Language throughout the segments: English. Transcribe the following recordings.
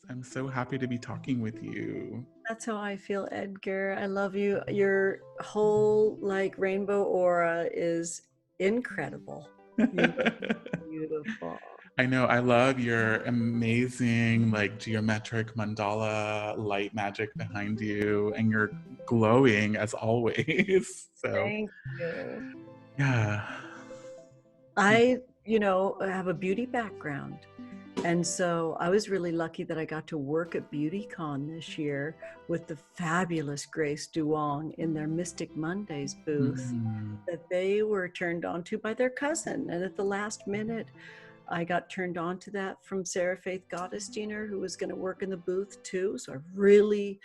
I'm so happy to be talking with you. That's how I feel, Edgar. I love you. Your whole like rainbow aura is incredible. You're beautiful. I know, I love your amazing like geometric mandala light magic behind you, and you're glowing as always. So Thank you. yeah. I, have a beauty background. And so I was really lucky that I got to work at BeautyCon this year with the fabulous Grace Duong in their Mystic Mondays booth Mm. that they were turned on to by their cousin. And at the last minute, I got turned on to that from Sarah Faith Gottesdiener, who was going to work in the booth too. So I really,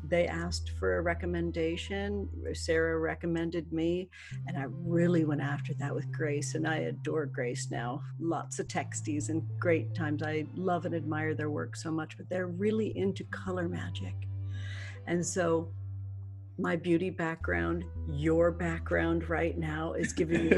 they asked for a recommendation. Sarah recommended me, and I really went after that with Grace, and I adore Grace now. Lots of texties and great times. I love and admire their work so much, but they're really into color magic. And so my beauty background, your background right now is giving me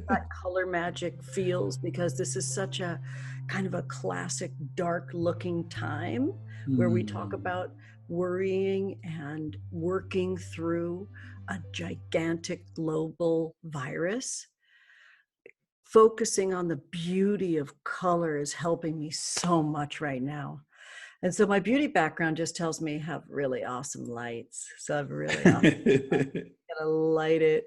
that color magic feels, because this is such a kind of a classic dark looking time where we talk about worrying and working through a gigantic global virus. Focusing on the beauty of color is helping me so much right now. And so my beauty background just tells me have really awesome lights. So I've really awesome gotta light it.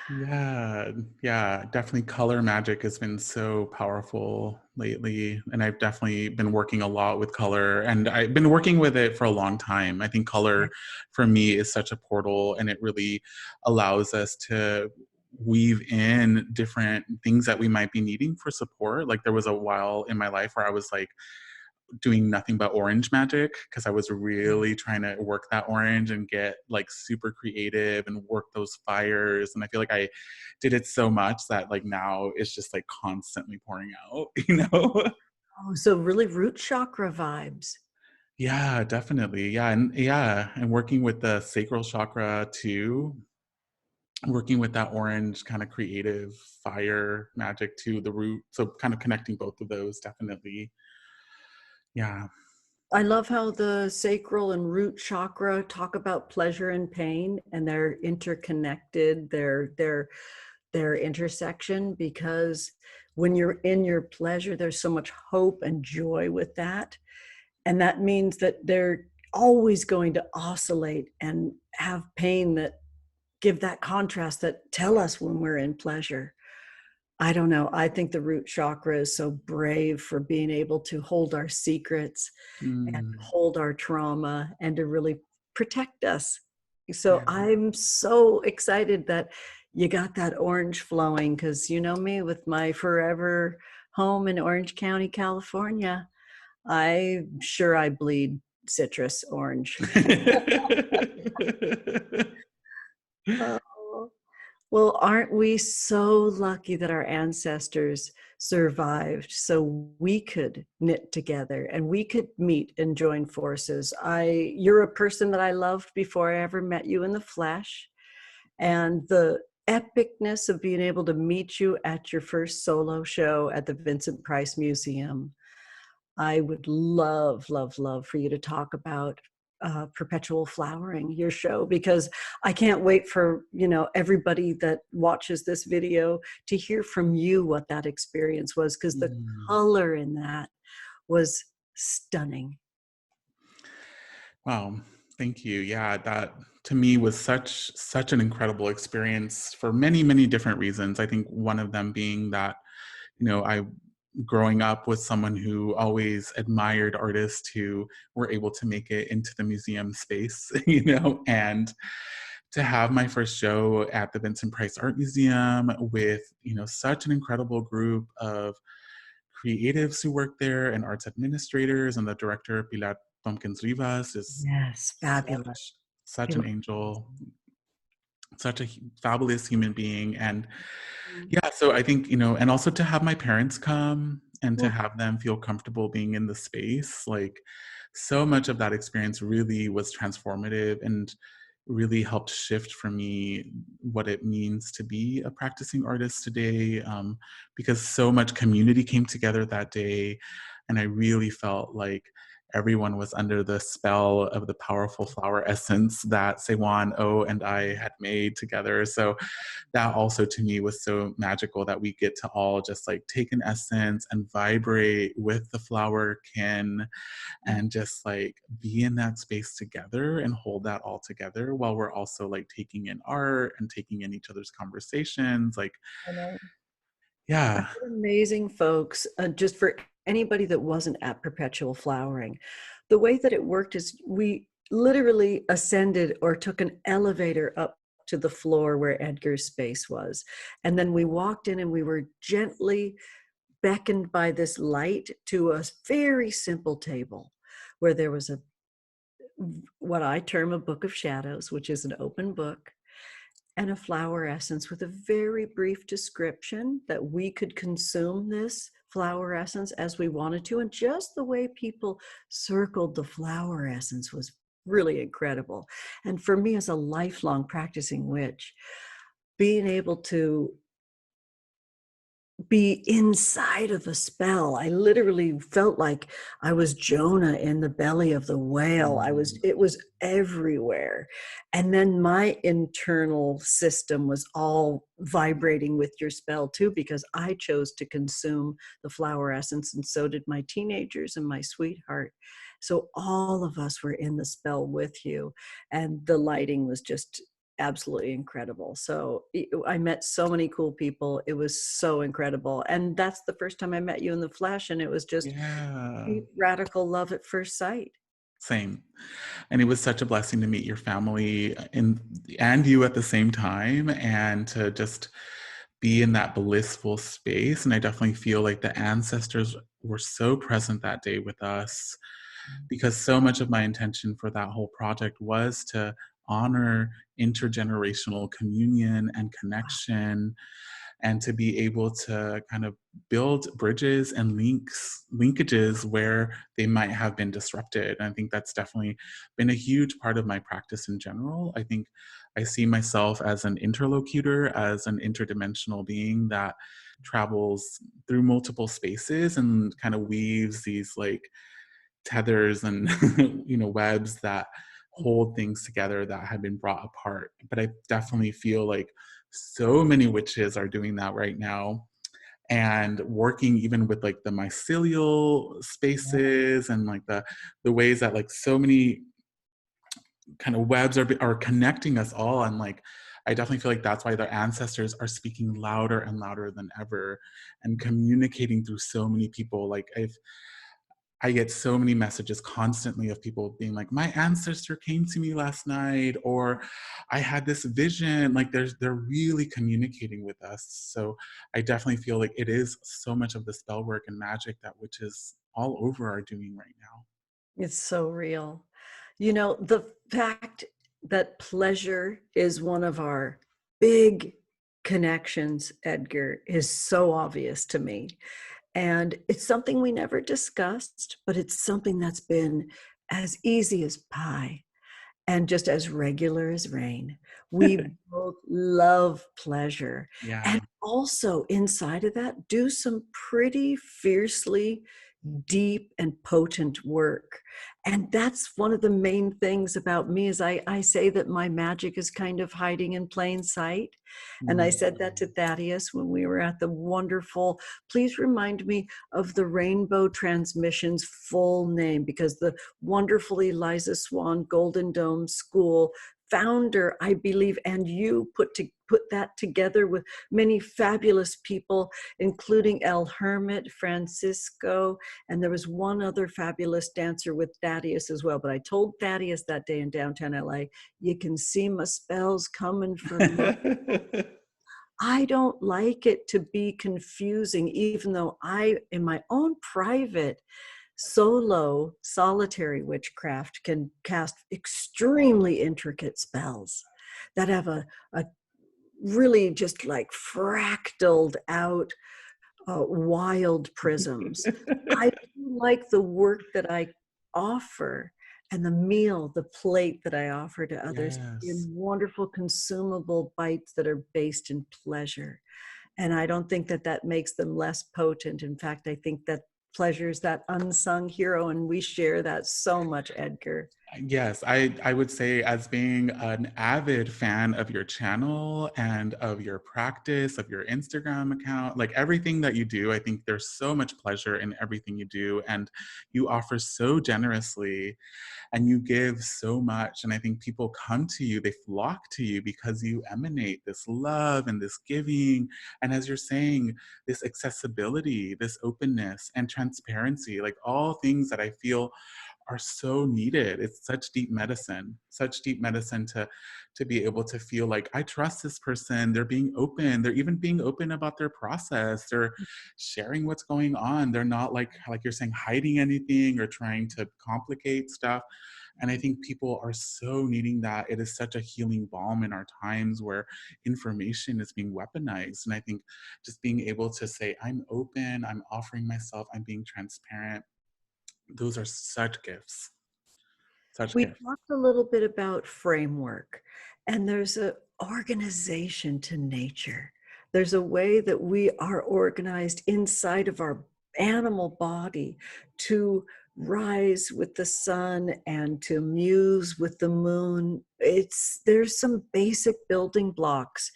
Yeah, definitely color magic has been so powerful lately. And I've definitely been working a lot with color, and I've been working with it for a long time. I think color for me is such a portal, and it really allows us to weave in different things that we might be needing for support. Like there was a while in my life where I was like doing nothing but orange magic because I was really trying to work that orange and get like super creative and work those fires. And I feel like I did it so much that like now it's just like constantly pouring out, you know? Oh, so really root chakra vibes. Yeah, definitely. And working with the sacral chakra too, working with that orange kind of creative fire magic to the root. So kind of connecting both of those, definitely. Yeah. I love how the sacral and root chakra talk about pleasure and pain, and they're interconnected, their intersection, because when you're in your pleasure, there's so much hope and joy with that. And that means that they're always going to oscillate and have pain that give that contrast, that tell us when we're in pleasure. I don't know. I think the root chakra is so brave for being able to hold our secrets and Mm, hold our trauma and to really protect us. So yeah. I'm so excited that you got that orange flowing, because you know me with my forever home in Orange County, California. I'm sure I bleed citrus orange. Oh, well, aren't we so lucky that our ancestors survived so we could knit together and we could meet and join forces? You're a person that I loved before I ever met you in the flesh, and the epicness of being able to meet you at your first solo show at the Vincent Price Museum. I would love, love, love for you to talk about Perpetual Flowering, your show, because I can't wait for everybody that watches this video to hear from you what that experience was, because the Mm. color in that was stunning. Wow, thank you. Yeah, that to me was such an incredible experience for many, many different reasons. I think one of them being that, I growing up was someone who always admired artists who were able to make it into the museum space, and to have my first show at the Vincent Price Art Museum with, such an incredible group of creatives who work there and arts administrators, and the director Pilar Tompkins Rivas is Yes, fabulous. such an angel, such a fabulous human being. And yeah, so I think, and also to have my parents come and to have them feel comfortable being in the space, like so much of that experience really was transformative and really helped shift for me what it means to be a practicing artist today, because so much community came together that day. And I really felt like everyone was under the spell of the powerful flower essence that Sewan O and I had made together. So that also to me was so magical, that we get to all just like take an essence and vibrate with the flower kin and just like be in that space together and hold that all together while we're also like taking in art and taking in each other's conversations. Like, I know. yeah. What amazing folks. Just for anybody that wasn't at Perpetual Flowering, the way that it worked is we literally ascended or took an elevator up to the floor where Edgar's space was. And then we walked in and we were gently beckoned by this light to a very simple table where there was a what I term a book of shadows, which is an open book, and a flower essence with a very brief description that we could consume this flower essence as we wanted to. And just the way people circled the flower essence was really incredible. And for me, as a lifelong practicing witch, being able to be inside of a spell. I literally felt like I was Jonah in the belly of the whale. It was everywhere. And then my internal system was all vibrating with your spell too, because I chose to consume the flower essence, and so did my teenagers and my sweetheart. So all of us were in the spell with you, and the lighting was just absolutely incredible. So I met so many cool people. It was so incredible. And that's the first time I met you in the flesh. And it was just Yeah. deep, radical love at first sight. Same. And it was such a blessing to meet your family and you at the same time, and to just be in that blissful space. And I definitely feel like the ancestors were so present that day with us, because so much of my intention for that whole project was to honor intergenerational communion and connection, and to be able to kind of build bridges and linkages where they might have been disrupted. And I think that's definitely been a huge part of my practice in general. I think I see myself as an interlocutor, as an interdimensional being that travels through multiple spaces and kind of weaves these like tethers and webs that hold things together that have been brought apart. But I definitely feel like so many witches are doing that right now, and working even with like the mycelial spaces and like the ways that like so many kind of webs are connecting us all. And like I definitely feel like that's why their ancestors are speaking louder and louder than ever and communicating through so many people. Like I get so many messages constantly of people being like, my ancestor came to me last night, or I had this vision. Like they're really communicating with us. So I definitely feel like it is so much of the spell work and magic that witches all over are doing right now. It's so real. You know, the fact that pleasure is one of our big connections, Edgar, is so obvious to me. And it's something we never discussed, but it's something that's been as easy as pie and just as regular as rain. We both love pleasure. Yeah. And also inside of that, do some pretty fiercely deep and potent work. And that's one of the main things about me is I say that my magic is kind of hiding in plain sight. And I said that to Thaddeus when we were at the wonderful, please remind me of the Rainbow Transmissions full name, because the wonderful Eliza Swan Golden Dome School founder, I believe, and you put that together with many fabulous people, including El Hermit, Francisco, and there was one other fabulous dancer with Thaddeus as well. But I told Thaddeus that day in downtown LA, you can see my spells coming from me. I don't like it to be confusing, even though I, in my own private solo solitary witchcraft, can cast extremely intricate spells that have a really just like fractaled out wild prisms. I do like the work that I offer and the meal, the plate that I offer to others in Yes. wonderful consumable bites that are based in pleasure. And I don't think that that makes them less potent. In fact, I think that pleasure is that unsung hero, and we share that so much, Edgar. Yes, I would say, as being an avid fan of your channel and of your practice, of your Instagram account, like everything that you do, I think there's so much pleasure in everything you do, and you offer so generously and you give so much. And I think people come to you, they flock to you because you emanate this love and this giving. And as you're saying, this accessibility, this openness and transparency, like all things that I feel are so needed. It's such deep medicine to be able to feel like I trust this person. They're being open. They're even being open about their process. They're sharing what's going on. They're not like you're saying, hiding anything or trying to complicate stuff. And I think people are so needing that. It is such a healing balm in our times where information is being weaponized. And I think just being able to say, I'm open, I'm offering myself, I'm being transparent, those are such gifts. Such We gifts. talked a little bit about framework, and there's an organization to nature. There's a way that we are organized inside of our animal body to rise with the sun and to muse with the moon. There's some basic building blocks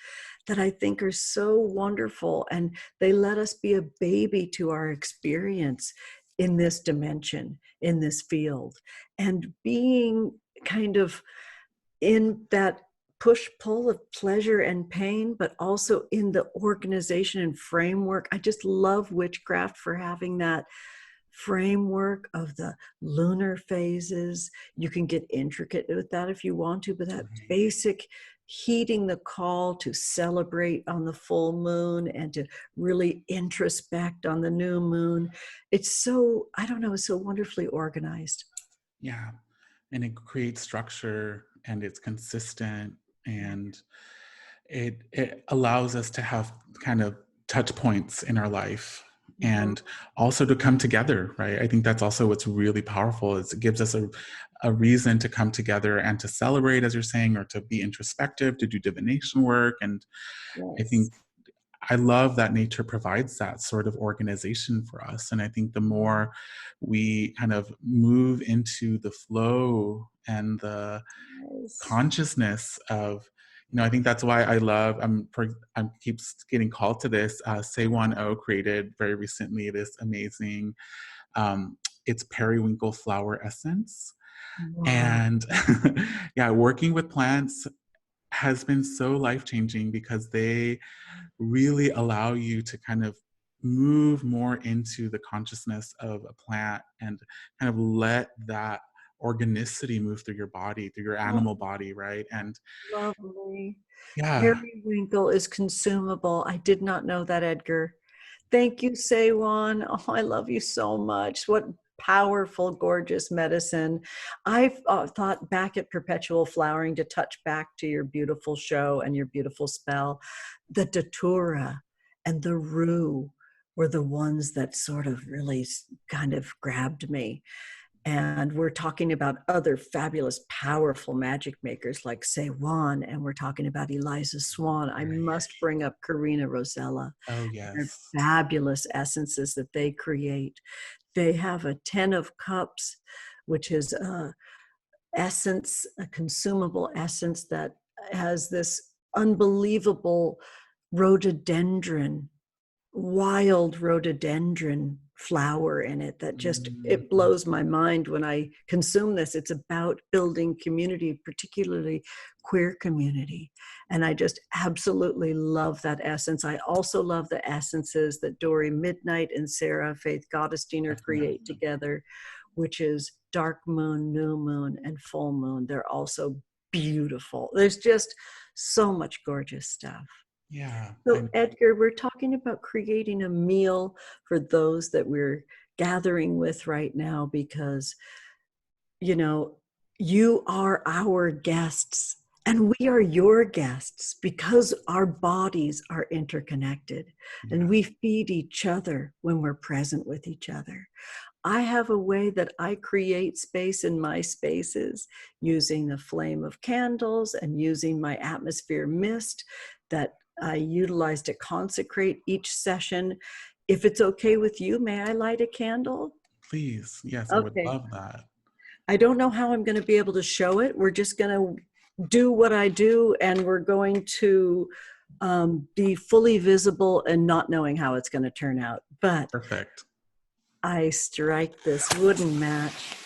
that I think are so wonderful, and they let us be a baby to our experience in this dimension, in this field. And being kind of in that push-pull of pleasure and pain, but also in the organization and framework. I just love witchcraft for having that framework of the lunar phases. You can get intricate with that if you want to, but that basic heeding the call to celebrate on the full moon and to really introspect on the new moon. It's so, I don't know, it's so wonderfully organized. Yeah. And it creates structure and it's consistent, and it allows us to have kind of touch points in our life and also to come together, right? I think that's also what's really powerful, is it gives us a reason to come together and to celebrate, as you're saying, or to be introspective, to do divination work. And I think I love that nature provides that sort of organization for us. And I think the more we kind of move into the flow and the consciousness of, I think that's why I love, I keep getting called to this. Say1O created very recently this amazing, it's periwinkle flower essence. Wow. And yeah, working with plants has been so life-changing because they really allow you to kind of move more into the consciousness of a plant and kind of let that organicity move through your body, through your animal body, right? And lovely. yeah. Periwinkle is consumable. I did not know that, Edgar. Thank you, Say1. Oh, I love you so much. What powerful, gorgeous medicine. I've thought back at perpetual flowering, to touch back to your beautiful show and your beautiful spell. The datura and the rue were the ones that sort of really kind of grabbed me. And we're talking about other fabulous, powerful magic makers like Say1, and we're talking about Eliza Swan. I must bring up Karina Rosella. Oh, Their yes. fabulous essences that they create. They have a 10 of Cups, which is a essence, a consumable essence that has this unbelievable rhododendron, wild rhododendron flower in it that just, it blows my mind when I consume this. It's about building community, particularly queer community. And I just absolutely love that essence. I also love the essences that Dory Midnight and Sarah Faith Gottesdiener create together, which is dark moon, new moon, and full moon. They're also beautiful. There's just so much gorgeous stuff. Yeah. So Edgar, we're talking about creating a meal for those that we're gathering with right now, because, you are our guests and we are your guests because our bodies are interconnected and we feed each other when we're present with each other. I have a way that I create space in my spaces using the flame of candles and using my atmosphere mist that I utilize to consecrate each session. if it's okay with you, may I light a candle? Please. Yes, I would Okay. love that. I don't know how I'm going to be able to show it. We're just going to do what I do, and we're going to be fully visible and not knowing how it's going to turn out. But Perfect. I strike this wooden match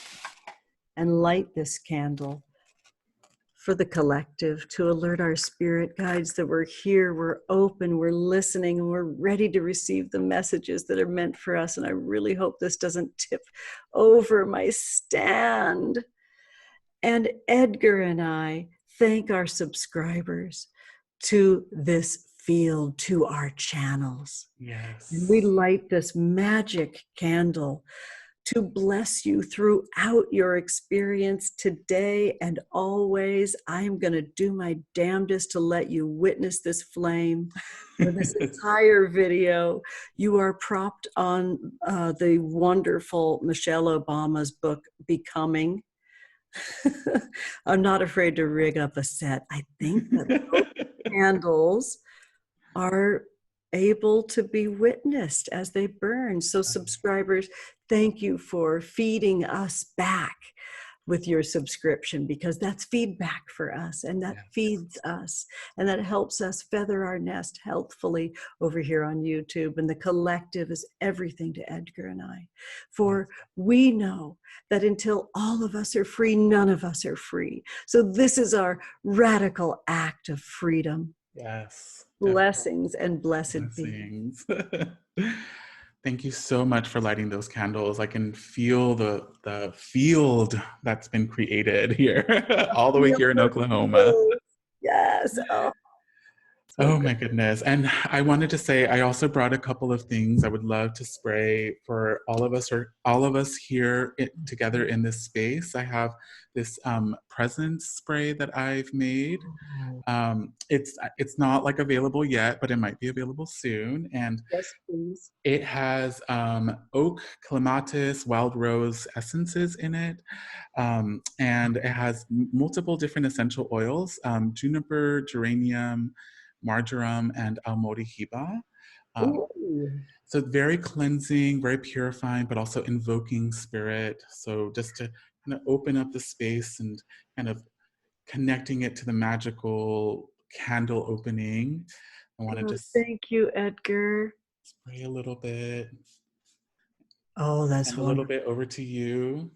and light this candle for the collective to alert our spirit guides that we're here, we're open, we're listening, and we're ready to receive the messages that are meant for us. And I really hope this doesn't tip over my stand. And Edgar and I thank our subscribers to this field, to our channels. Yes. And we light this magic candle to bless you throughout your experience today and always. I am going to do my damnedest to let you witness this flame for this entire video. You are propped on the wonderful Michelle Obama's book, Becoming. I'm not afraid to rig up a set. I think that those candles are able to be witnessed as they burn. So subscribers, thank you for feeding us back with your subscription, because that's feedback for us, and that feeds us, and that helps us feather our nest healthfully over here on YouTube. And the collective is everything to Edgar and I, for we know that until all of us are free, none of us are free. So this is our radical act of freedom. Yes. Blessings and blessed beings. Thank you so much for lighting those candles. I can feel the field that's been created here, all the way here in Oklahoma. Yes. Oh my goodness. And I wanted to say, I also brought a couple of things I would love to spray for all of us here together in this space. I have this presence spray that I've made. It's not like available yet, but it might be available soon. And yes, please. It has oak, clematis, wild rose essences in it. And it has multiple different essential oils, juniper, geranium, marjoram, and almorihiba. So very cleansing, very purifying, but also invoking spirit. So just to kind of open up the space and kind of connecting it to the magical candle opening. I want to just thank you, Edgar. Spray a little bit. Oh, that's and a little bit over to you.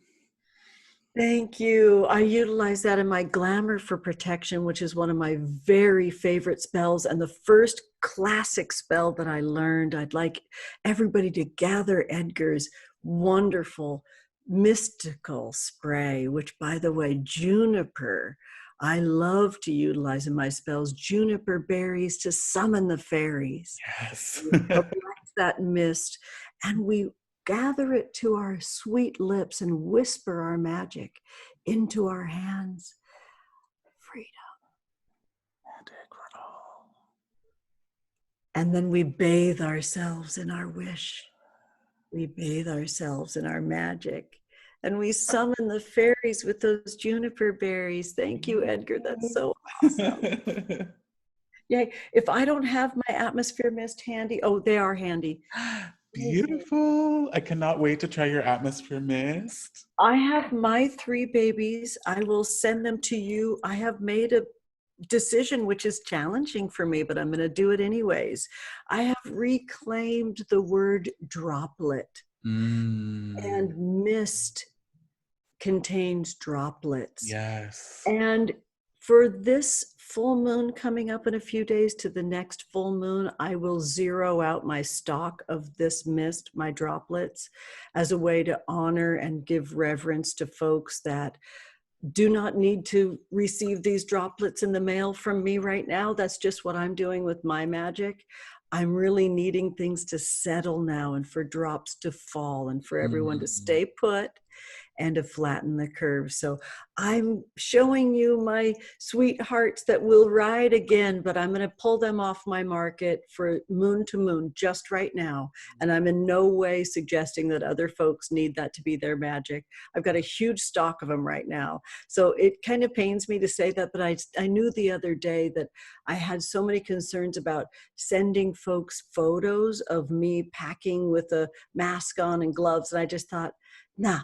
Thank you. I utilize that in my Glamour for Protection, which is one of my very favorite spells, and the first classic spell that I learned. I'd like everybody to gather Edgar's wonderful mystical spray, which, by the way, juniper. I love to utilize in my spells juniper berries to summon the fairies. Yes. Collect that mist, and we gather it to our sweet lips and whisper our magic into our hands. Freedom. And then we bathe ourselves in our wish. We bathe ourselves in our magic. And we summon the fairies with those juniper berries. Thank you, Edgar. That's so awesome. Yay. If I don't have my atmosphere mist handy, oh, they are handy. Beautiful. I cannot wait to try your atmosphere mist. I have my 3 babies. I will send them to you. I have made a decision which is challenging for me, but I'm going to do it anyways. I have reclaimed the word droplet. And mist contains droplets. Yes. And for this full moon coming up in a few days to the next full moon, I will zero out my stock of this mist, my droplets, as a way to honor and give reverence to folks that do not need to receive these droplets in the mail from me right now. That's just what I'm doing with my magic. I'm really needing things to settle now, and for drops to fall, and for everyone to stay put and to flatten the curves. So I'm showing you my sweethearts that will ride again, but I'm going to pull them off my market for moon to moon just right now. And I'm in no way suggesting that other folks need that to be their magic. I've got a huge stock of them right now. So it kind of pains me to say that, but I knew the other day that I had so many concerns about sending folks photos of me packing with a mask on and gloves. And I just thought, nah,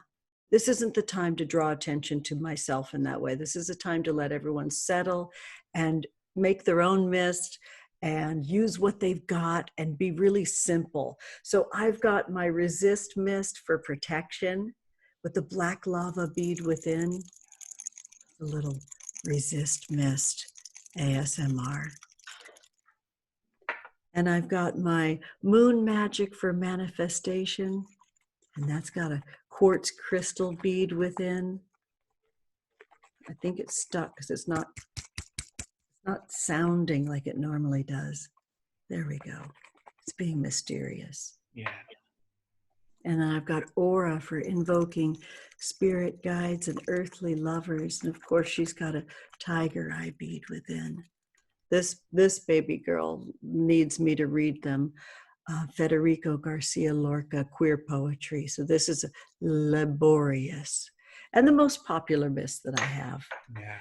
this isn't the time to draw attention to myself in that way. This is a time to let everyone settle and make their own mist and use what they've got and be really simple. So I've got my resist mist for protection with the black lava bead within, a little resist mist ASMR. And I've got my Moon Magic for manifestation, and that's got a quartz crystal bead within. I think it's stuck because it's not sounding like it normally does. There we go. It's being mysterious. Yeah. And then I've got Aura for invoking spirit guides and earthly lovers. And of course, she's got a tiger eye bead within. This baby girl needs me to read them. Federico Garcia Lorca, Queer Poetry. So this is laborious and the most popular mist that I have. Yeah.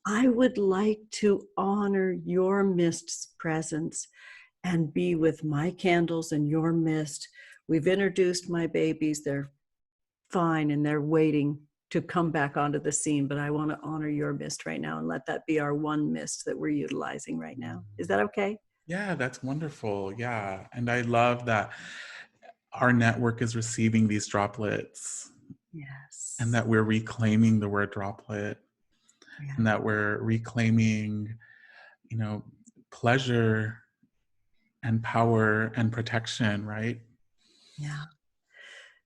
I would like to honor your mist's presence and be with my candles and your mist. We've introduced my babies. They're fine and they're waiting to come back onto the scene, but I want to honor your mist right now and let that be our one mist that we're utilizing right now. Is that okay? Yeah, that's wonderful. Yeah. And I love that our network is receiving these droplets. Yes. And that we're reclaiming the word droplet. Yeah. And that we're reclaiming, pleasure and power and protection, right? Yeah.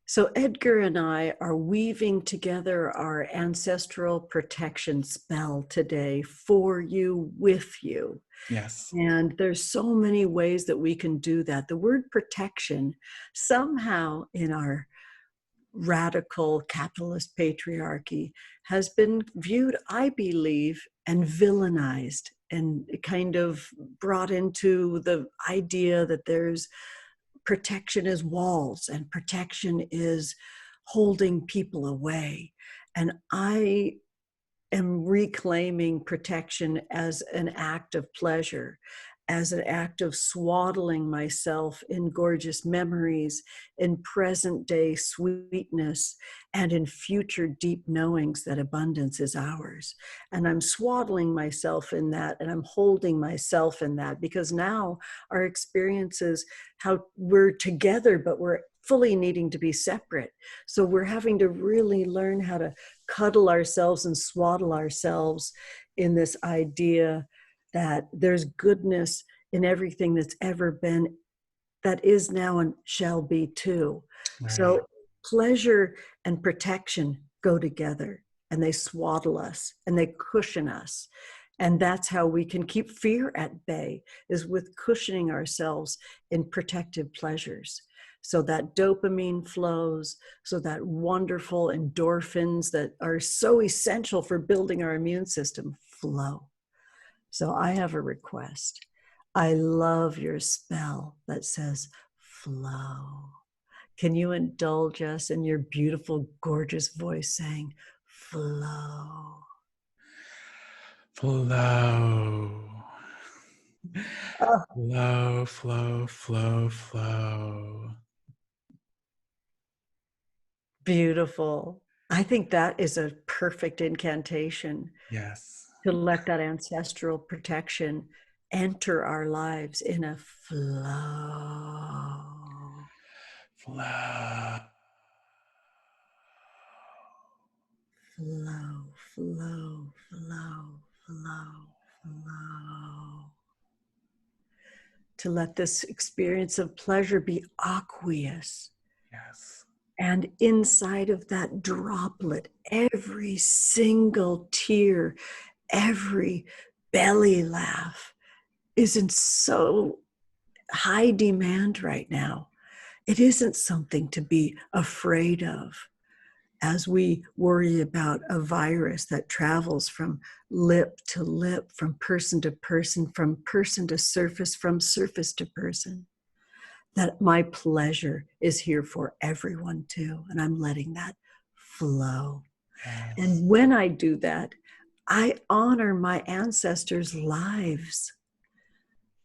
So Edgar and I are weaving together our ancestral protection spell today for you, with you. Yes. And there's so many ways that we can do that. The word protection, somehow in our radical capitalist patriarchy, has been viewed, I believe, and villainized and kind of brought into the idea that there's protection is walls and protection is holding people away. And I am reclaiming protection as an act of pleasure, as an act of swaddling myself in gorgeous memories, in present day sweetness, and in future deep knowings that abundance is ours. And I'm swaddling myself in that, and I'm holding myself in that, because now our experiences, how we're together, but we're fully needing to be separate. So we're having to really learn how to cuddle ourselves and swaddle ourselves in this idea that there's goodness in everything that's ever been, that is now and shall be too. Right. So pleasure and protection go together, and they swaddle us and they cushion us. And that's how we can keep fear at bay, is with cushioning ourselves in protective pleasures. So that dopamine flows, so that wonderful endorphins that are so essential for building our immune system flow. So I have a request. I love your spell that says flow. Can you indulge us in your beautiful, gorgeous voice saying flow? Flow. Flow, flow, flow, flow. Beautiful. I think that is a perfect incantation. Yes. To let that ancestral protection enter our lives in a flow. Flow. Flow, flow, flow, flow, flow. To let this experience of pleasure be aqueous. Yes. And inside of that droplet, every single tear, every belly laugh is in so high demand right now. It isn't something to be afraid of. as we worry about a virus that travels from lip to lip, from person to surface, from surface to person, that my pleasure is here for everyone too. And I'm letting that flow. Yes. And when I do that, I honor my ancestors' lives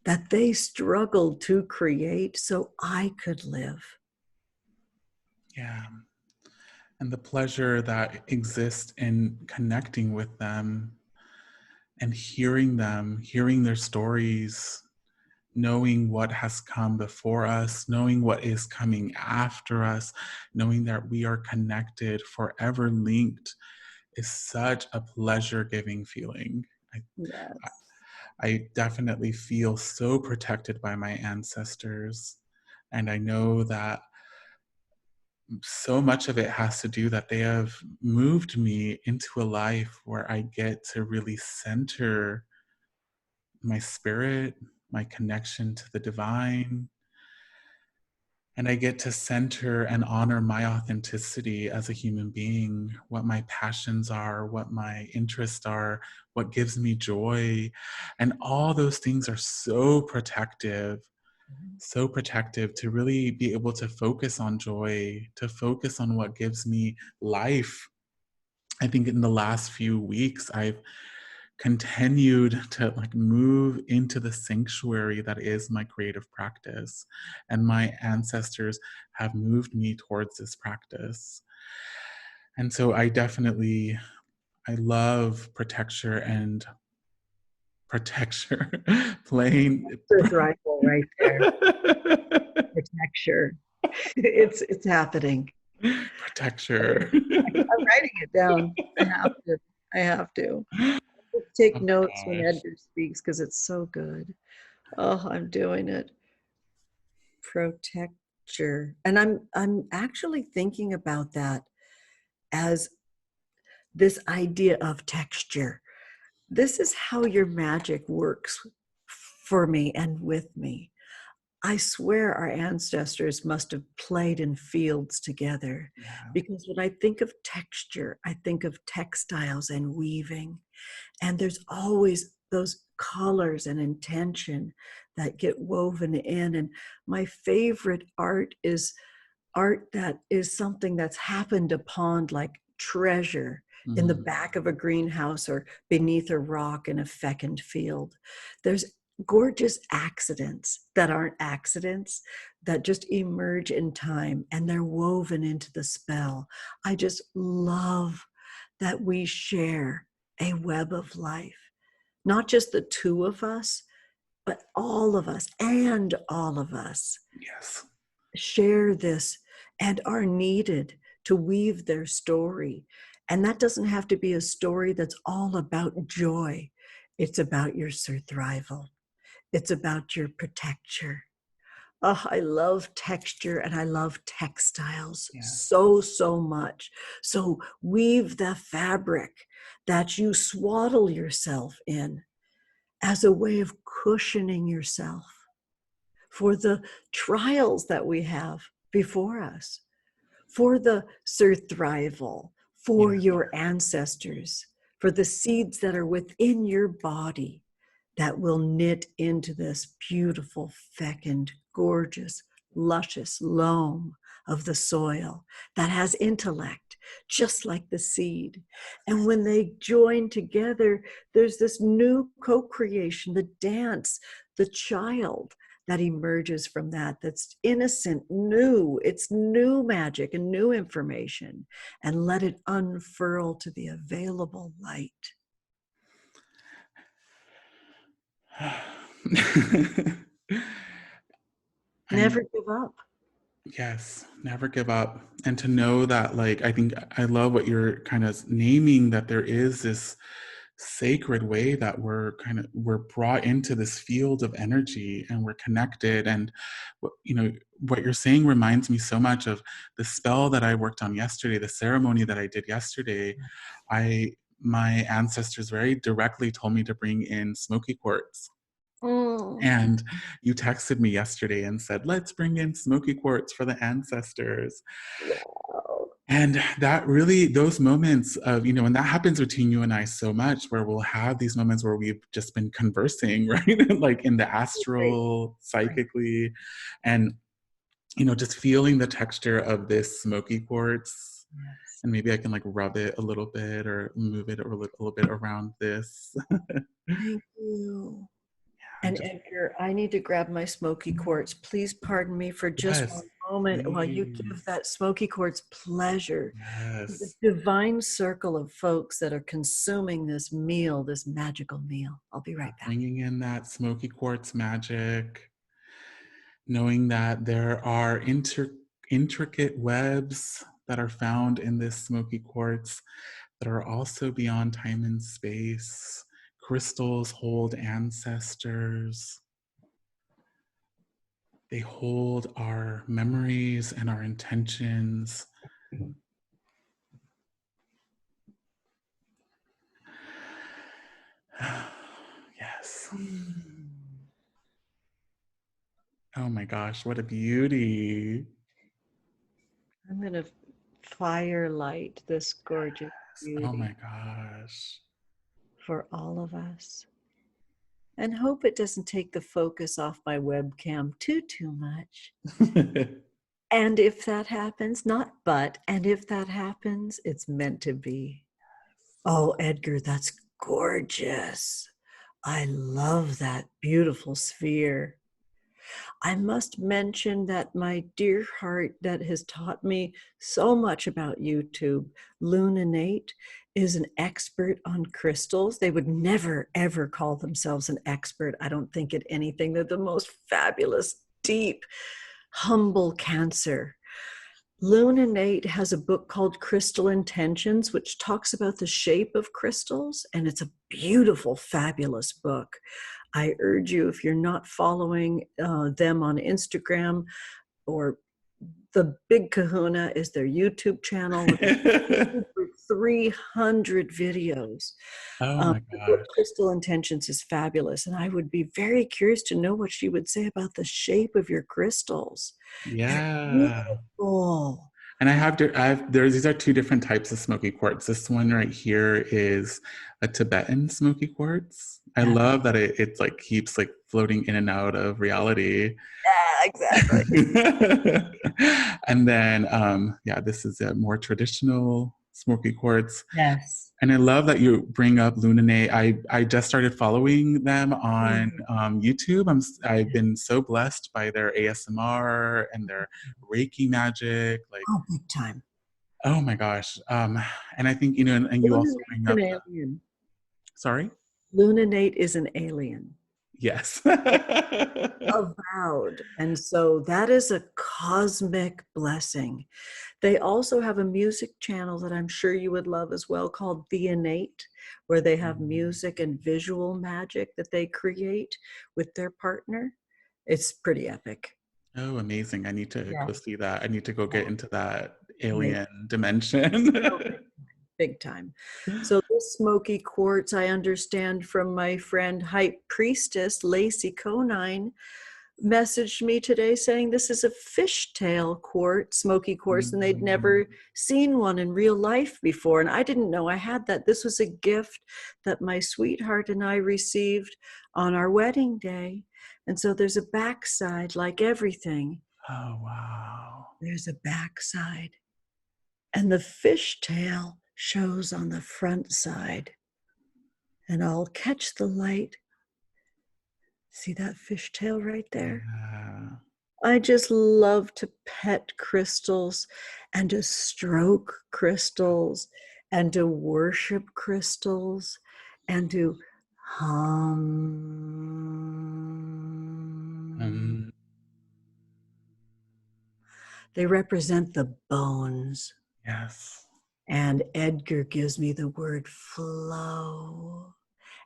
that they struggled to create so I could live. Yeah. And the pleasure that exists in connecting with them and hearing them, hearing their stories, knowing what has come before us, knowing what is coming after us, knowing that we are connected, forever linked, is such a pleasure-giving feeling. Yes. I definitely feel so protected by my ancestors. And I know that so much of it has to do that they have moved me into a life where I get to really center my spirit, my connection to the divine. And I get to center and honor my authenticity as a human being, what my passions are, what my interests are, what gives me joy. And all those things are so protective to really be able to focus on joy, to focus on what gives me life. I think in the last few weeks, I've continued to like move into the sanctuary that is my creative practice, and my ancestors have moved me towards this practice. And so I love protection playing That's rifle right there. Protecture. It's happening. Protecture. I'm writing it down. I have to take Oh my notes when gosh. Edgar speaks because it's so good. Oh, I'm doing it. Protecture. And I'm actually thinking about that as this idea of texture. This is how your magic works for me and with me. I swear our ancestors must have played in fields together, Yeah. because when I think of texture, I think of textiles and weaving. And there's always those colors and intention that get woven in. And my favorite art is art that is something that's happened upon, like treasure in the back of a greenhouse or beneath a rock in a fecund field. There's gorgeous accidents that aren't accidents, that just emerge in time, and they're woven into the spell. I just love that we share a web of life, not just the two of us, but all of us, and all of us Yes. share this and are needed to weave their story. And that doesn't have to be a story that's all about joy. It's about your survival. It's about your protecture. Oh, I love texture and I love textiles Yes. so much. So weave the fabric that you swaddle yourself in as a way of cushioning yourself for the trials that we have before us, for the survival, for Yeah. your ancestors, for the seeds that are within your body that will knit into this beautiful, fecund, gorgeous, luscious loam of the soil that has intellect, just like the seed. And when they join together, there's this new co-creation, the dance, the child that emerges from that, that's innocent, new. It's new magic and new information, and let it unfurl to the available light. Never give up. Yes, never give up. And to know that, like, I think I love what you're kind of naming, that there is this sacred way that we're brought into this field of energy and we're connected. And what you're saying reminds me so much of the spell that I worked on yesterday, the ceremony that I did yesterday. My ancestors very directly told me to bring in smoky quartz. And you texted me yesterday and said, let's bring in smoky quartz for the ancestors. Wow. And that really, those moments of, you know, and that happens between you and I so much, where we'll have these moments where we've just been conversing, right? Like in the astral, psychically, and, you know, just feeling the texture of this smoky quartz. Yes. And maybe I can like rub it a little bit or move it a little bit around this. Thank you. I And just, Edgar, I need to grab my smoky quartz. Please pardon me for just yes, one moment while you give please. that smoky quartz pleasure to the Yes. divine circle of folks that are consuming this meal, this magical meal. I'll be right back. Bringing in that smoky quartz magic, knowing that there are intricate webs that are found in this smoky quartz that are also beyond time and space. Crystals hold ancestors. They hold our memories and our intentions. Yes. Oh my gosh, what a beauty. I'm going to firelight this gorgeous Oh beauty my gosh. for all of us. And hope it doesn't take the focus off my webcam too much. And if that happens, not but, and if that happens, it's meant to be. Oh, Edgar, that's gorgeous. I love that beautiful sphere. I must mention that my dear heart that has taught me so much about YouTube, Luninate, is an expert on crystals. They would never, ever call themselves an expert, I don't think, at anything. They're the most fabulous, deep, humble Cancer. Luninate has a book called Crystal Intentions, which talks about the shape of crystals, and it's a beautiful, fabulous book. I urge you, if you're not following them on Instagram, or the Big Kahuna is their YouTube channel with over 300 videos. Oh my The book gosh. Crystal Intentions is fabulous, and I would be very curious to know what she would say about the shape of your crystals. They're Yeah. beautiful. And there's these are two different types of smoky quartz. This one right here is a Tibetan smoky quartz. I Yeah, love that it's like keeps like floating in and out of reality. exactly. And then yeah, this is a more traditional smoky quartz. Yes. And I love that you bring up Luninae. I just started following them on YouTube. I've been so blessed by their ASMR and their Reiki magic. Like, Oh, big time. oh my gosh. And I think, you know, and you also Luninate's bring an up alien. sorry? Luninate is an alien. Yes. Avowed. And so that is a cosmic blessing. They also have a music channel that I'm sure you would love as well called The Innate, where they have music and visual magic that they create with their partner. It's pretty epic. Oh, amazing. I need to Yeah. go see that. I need to go get into that Amazing. alien dimension. Big time. So this smoky quartz, I understand from my friend Hype Priestess Lacey Conine, messaged me today saying this is a fishtail quartz, smoky quartz, and they'd never seen one in real life before. And I didn't know I had that. This was a gift that my sweetheart and I received on our wedding day. And so there's a backside, like everything. Oh, wow. There's a backside. And the fishtail shows on the front side. And I'll catch the light. See that fishtail right there? Yeah. I just love to pet crystals and to stroke crystals and to worship crystals and to hum. Um, They represent the bones. yes. And Edgar gives me the word flow.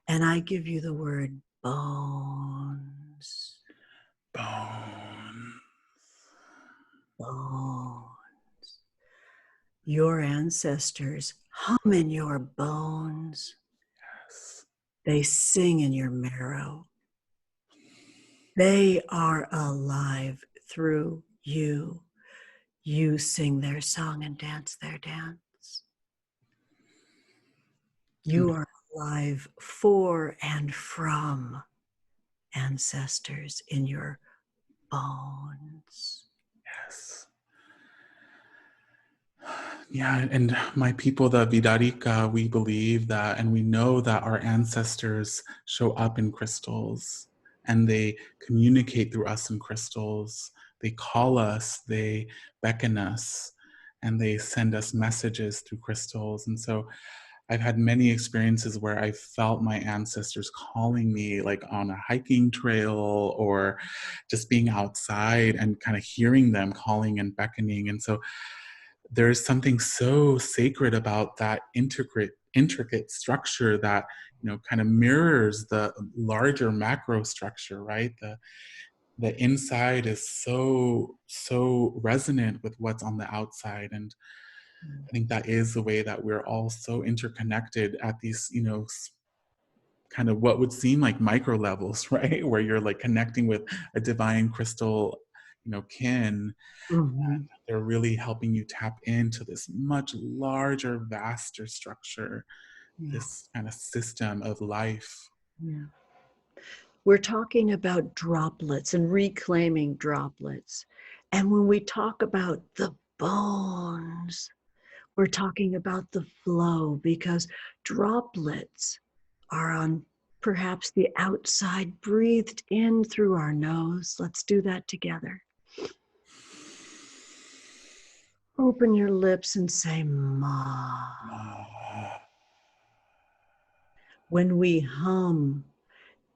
And I give you the word bones. Bone. Bones. Your ancestors hum in your bones. Yes. They sing in your marrow. They are alive through you. You sing their song and dance their dance. You are alive for and from ancestors in your bones. Yes. Yeah, and my people, the Vidarika, we believe that and we know that our ancestors show up in crystals and they communicate through us in crystals. They call us, they beckon us, and they send us messages through crystals. And so I've had many experiences where I felt my ancestors calling me, like on a hiking trail or just being outside and kind of hearing them calling and beckoning. And so there's something so sacred about that intricate structure that, you know, kind of mirrors the larger macro structure, right? The inside is so resonant with what's on the outside. And I think that is the way that we're all so interconnected at these, you know, kind of what would seem like micro levels, right? Where you're like connecting with a divine crystal, you know, kin. Mm-hmm. They're really helping you tap into this much larger, vaster structure, Yeah. this kind of system of life. Yeah. We're talking about droplets and reclaiming droplets. And when we talk about the bones, we're talking about the flow, because droplets are on perhaps the outside, breathed in through our nose. Let's do that together. Open your lips and say ma. When we hum,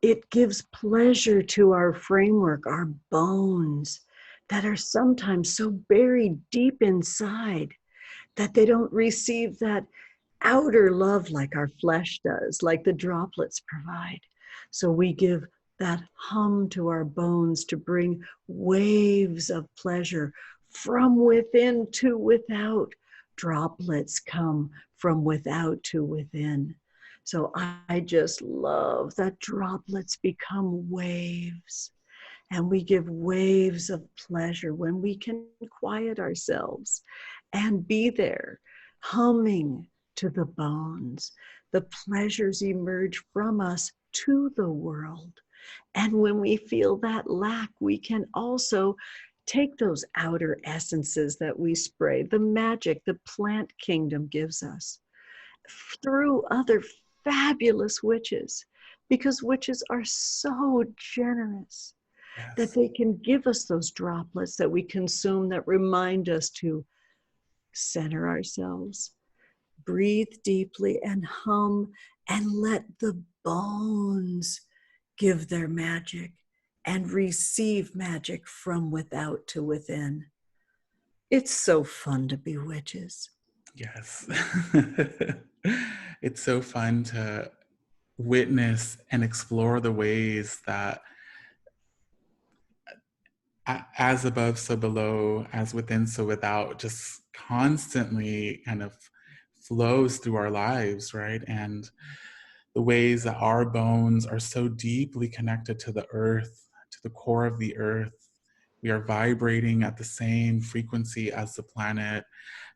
it gives pleasure to our framework, our bones that are sometimes so buried deep inside that they don't receive that outer love like our flesh does, like the droplets provide. So we give that hum to our bones to bring waves of pleasure from within to without. Droplets come from without to within. So I just love that droplets become waves, and we give waves of pleasure when we can quiet ourselves and be there, humming to the bones. The pleasures emerge from us to the world. And when we feel that lack, we can also take those outer essences that we spray, the magic the plant kingdom gives us, through other fabulous witches, because witches are so generous that Yes. they can give us those droplets that we consume that remind us to center ourselves, breathe deeply, and hum, and let the bones give their magic and receive magic from without to within. It's so fun to be witches. Yes. It's so fun to witness and explore the ways that as above, so below, as within, so without, just constantly kind of flows through our lives, right? And the ways that our bones are so deeply connected to the earth, to the core of the earth. We are vibrating at the same frequency as the planet.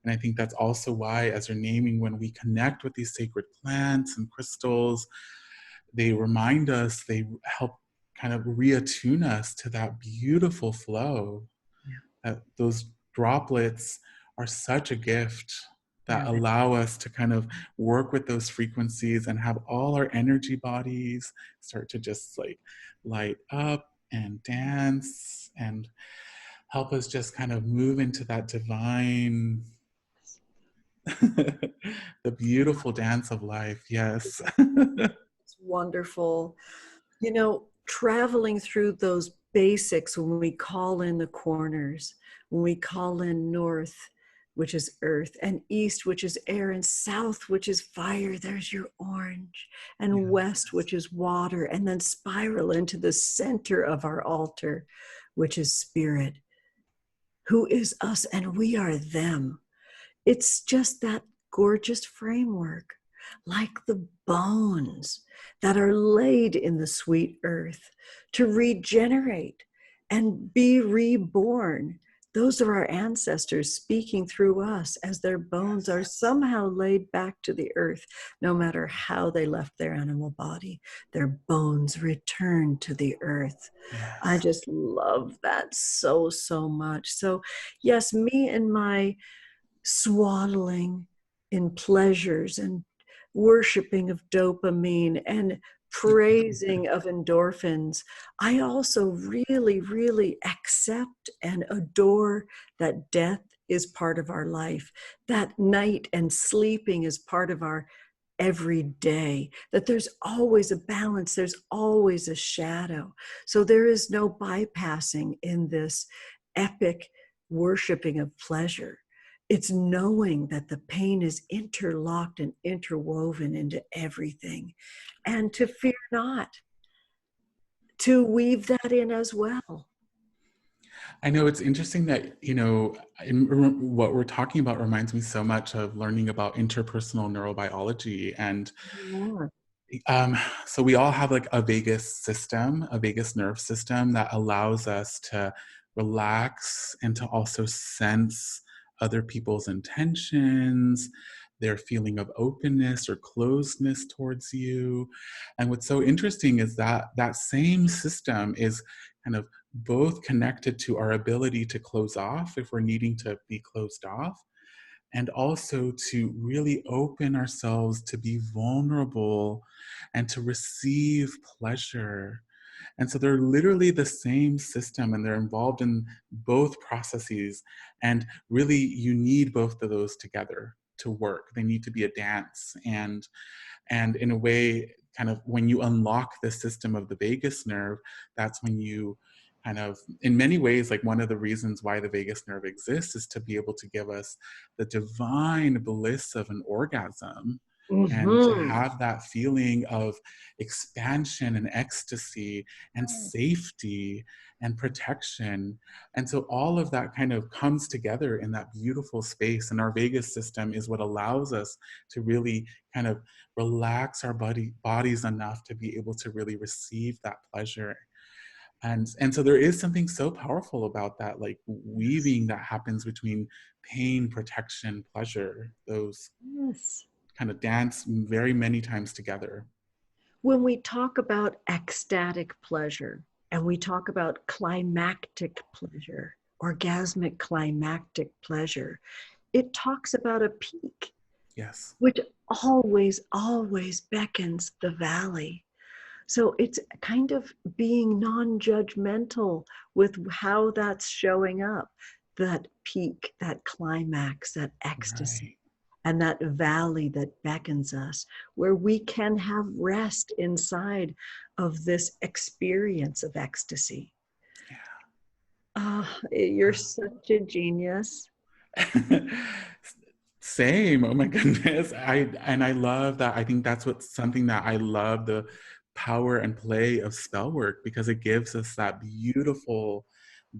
And I think that's also why, as you're naming, when we connect with these sacred plants and crystals, they remind us, they help kind of reattune us to that beautiful flow. Yeah. That those droplets are such a gift that Yeah. allow us to kind of work with those frequencies and have all our energy bodies start to just like light up and dance and help us just kind of move into that divine the beautiful dance of life. Yes. It's wonderful. You know, traveling through those basics when we call in the corners, when we call in north, which is earth, and east, which is air, and south, which is fire, there's your orange, and west, which is water, and then spiral into the center of our altar, which is spirit, who is us and we are them. It's just that gorgeous framework, like the bones that are laid in the sweet earth to regenerate and be reborn Those are our ancestors speaking through us as their bones are somehow laid back to the earth. No matter how they left their animal body, their bones return to the earth. I Yes. just love that so, so much. So, yes, me and my swaddling in pleasures and worshiping of dopamine and praising of endorphins, I also really, really accept and adore that death is part of our life, that night and sleeping is part of our every day, that there's always a balance, there's always a shadow. So there is no bypassing in this epic worshiping of pleasure. It's knowing that the pain is interlocked and interwoven into everything, and to fear not, to weave that in as well. I know it's interesting that, what we're talking about reminds me so much of learning about interpersonal neurobiology. And Yeah. um, so we all have like a vagus system, a vagus nerve system that allows us to relax and to also sense other people's intentions, their feeling of openness or closeness towards you. And what's so interesting is that that same system is kind of both connected to our ability to close off if we're needing to be closed off, and also to really open ourselves to be vulnerable and to receive pleasure. And so they're literally the same system and they're involved in both processes. And really, you need both of those together to work. They need to be a dance. And in a way, kind of when you unlock the system of the vagus nerve, that's when you kind of, in many ways, like one of the reasons why the vagus nerve exists is to be able to give us the divine bliss of an orgasm, and to Mm-hmm. have that feeling of expansion and ecstasy and safety and protection. And so all of that kind of comes together in that beautiful space. And our vagus system is what allows us to really kind of relax our bodies enough to be able to really receive that pleasure. And so there is something so powerful about that, like weaving that happens between pain, protection, pleasure. Those Yes. kind of dance very many times together. When we talk about ecstatic pleasure and we talk about climactic pleasure, orgasmic climactic pleasure, it talks about a peak, Yes. which always, always beckons the valley. So it's kind of being non-judgmental with how that's showing up, that peak, that climax, that ecstasy, Right. and that valley that beckons us, where we can have rest inside of this experience of ecstasy. You're such a genius. Yeah. Same. Oh my goodness. I love that. I think that's what's something that I love, the power and play of spell work, because it gives us that beautiful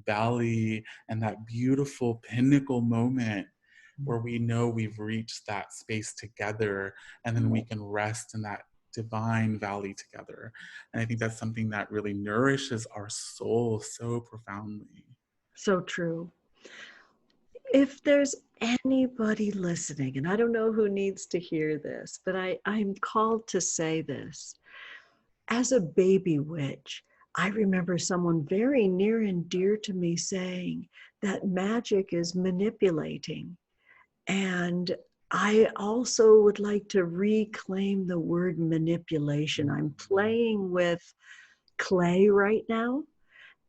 valley and that beautiful pinnacle moment where we know we've reached that space together, and then we can rest in that divine valley together. And I think that's something that really nourishes our soul so profoundly. So true. If there's anybody listening, and I don't know who needs to hear this, but I'm called to say this. As a baby witch, I remember someone very near and dear to me saying that magic is manipulating. And I also would like to reclaim the word manipulation. I'm playing with clay right now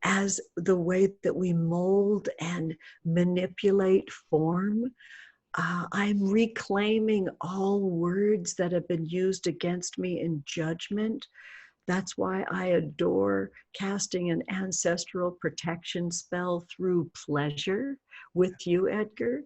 as the way that we mold and manipulate form. I'm reclaiming all words that have been used against me in judgment. That's why I adore casting an ancestral protection spell through pleasure with you, Edgar.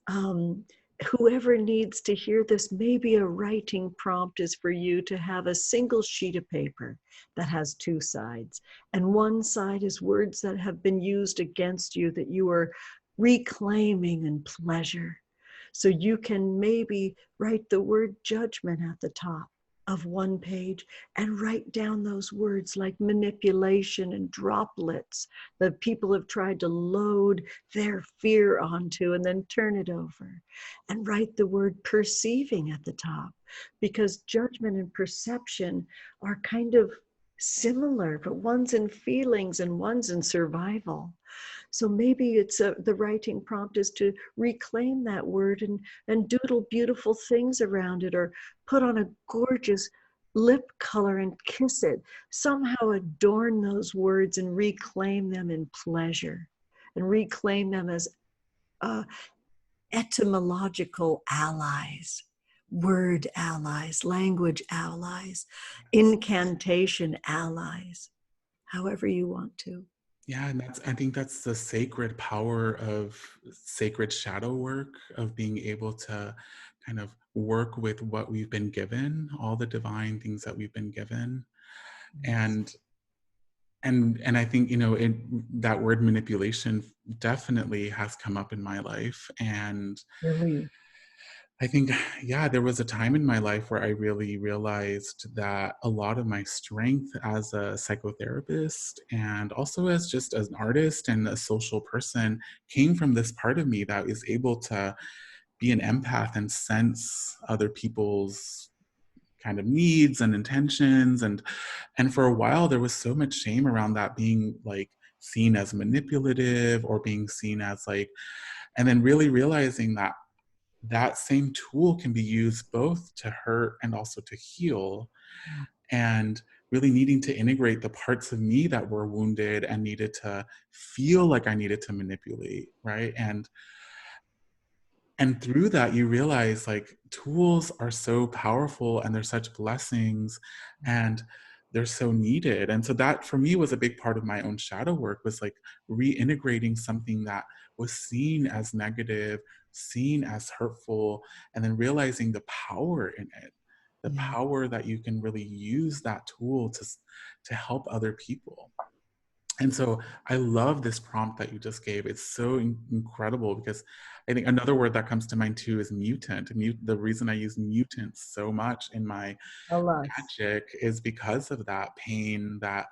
Um, Whoever needs to hear this, maybe a writing prompt is for you to have a single sheet of paper that has two sides. And one side is words that have been used against you that you are reclaiming in pleasure. So you can maybe write the word judgment at the top. of one page and write down those words like manipulation and droplets that people have tried to load their fear onto, and then turn it over and write the word perceiving at the top, because judgment and perception are kind of similar, but one's in feelings and one's in survival. So maybe it's the writing prompt is to reclaim that word and doodle beautiful things around it, or put on a gorgeous lip color and kiss it. Somehow adorn those words and reclaim them in pleasure, and reclaim them as etymological allies, word allies, language allies, incantation allies, however you want to. Yeah, and I think that's the sacred power of sacred shadow work, of being able to kind of work with what we've been given, all the divine things that we've been given. And I think, that word manipulation definitely has come up in my life. And Really? I think, yeah, there was a time in my life where I really realized that a lot of my strength as a psychotherapist, and also as just as an artist and a social person, came from this part of me that is able to be an empath and sense other people's kind of needs and intentions. And for a while there was so much shame around that being like seen as manipulative, or being seen as like, and then really realizing that that same tool can be used both to hurt and also to heal. And really needing to integrate the parts of me that were wounded and needed to feel like I needed to manipulate, right? And through that you realize like tools are so powerful and they're such blessings, and they're so needed. And so that for me was a big part of my own shadow work, was like reintegrating something that was seen as negative, seen as hurtful, and then realizing the power in it, the Yeah. power that you can really use that tool to help other people. And so I love this prompt that you just gave. It's so incredible, because I think another word that comes to mind too is mutant. The reason I use mutant so much in my Alas. Magick is because of that pain that,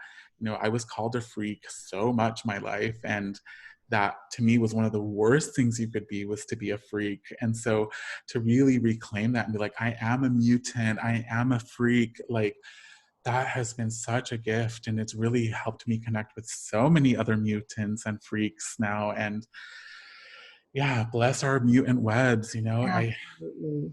I was called a freak so much my life. And that to me was one of the worst things you could be, was to be a freak. And so to really reclaim that and be like, I am a mutant, I am a freak, like, that has been such a gift, and it's really helped me connect with so many other mutants and freaks now. And yeah, bless our mutant webs. Absolutely.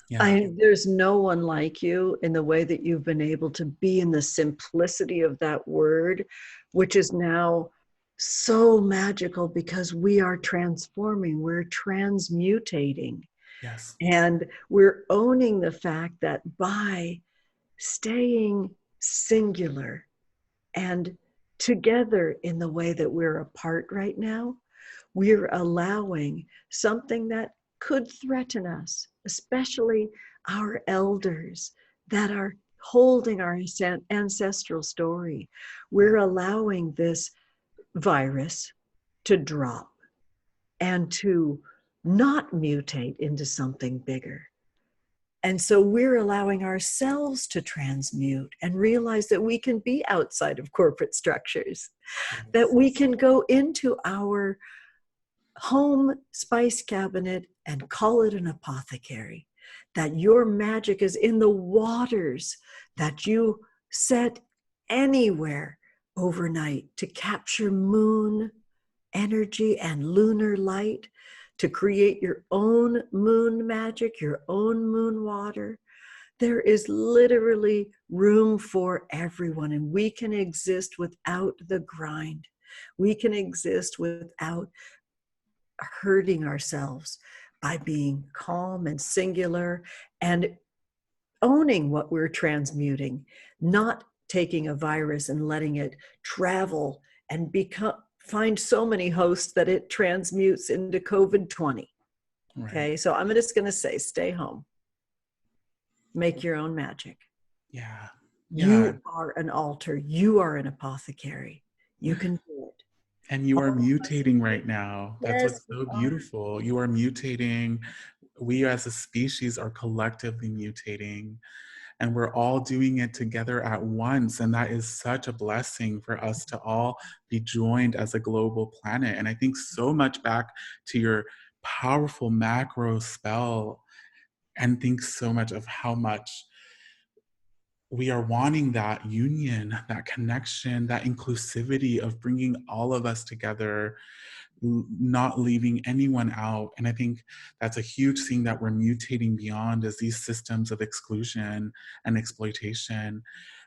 Yeah. There's no one like you in the way that you've been able to be in the simplicity of that word, which is now so magical, because we are transforming, we're transmutating, Yes. and we're owning the fact that by staying singular and together in the way that we're apart right now, we're allowing something that could threaten us, especially our elders that are holding our ancestral story. We're allowing this virus to drop and to not mutate into something bigger. And so we're allowing ourselves to transmute and realize that we can be outside of corporate structures, that we can go into our home spice cabinet and call it an apothecary, that your magic is in the waters that you set anywhere overnight to capture moon energy and lunar light, to create your own moon magic, your own moon water. There is literally room for everyone, and we can exist without the grind. We can exist without hurting ourselves, by being calm and singular and owning what we're transmuting, not taking a virus and letting it travel and find so many hosts that it transmutes into COVID-20. Right. Okay, so I'm just going to say, stay home. Make your own magic. Yeah. You are an altar. You are an apothecary. You can do it. And you are mutating right now. That's Yes, what's so beautiful. You are mutating. We as a species are collectively mutating. and we're all doing it together at once. And that is such a blessing for us to all be joined as a global planet. And I think so much back to your powerful macro spell, and think so much of how much we are wanting that union, that connection, that inclusivity of bringing all of us together, not leaving anyone out. And I think that's a huge thing that we're mutating beyond, is these systems of exclusion and exploitation,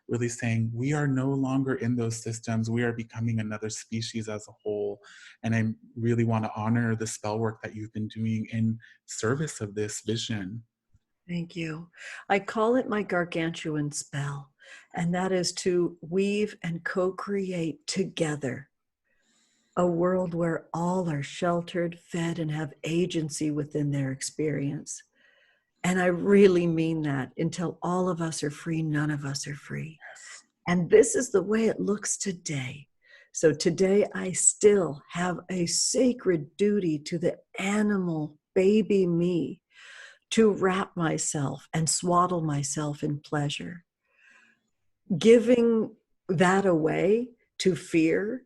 really saying we are no longer in those systems. We are becoming another species as a whole. And I really want to honor the spell work that you've been doing in service of this vision. Thank you. I call it my gargantuan spell, and that is to weave and co-create together a world where all are sheltered, fed, and have agency within their experience. And I really mean that. Until all of us are free, none of us are free. And this is the way it looks today. So today I still have a sacred duty to the animal baby me, to wrap myself and swaddle myself in pleasure. Giving that away to fear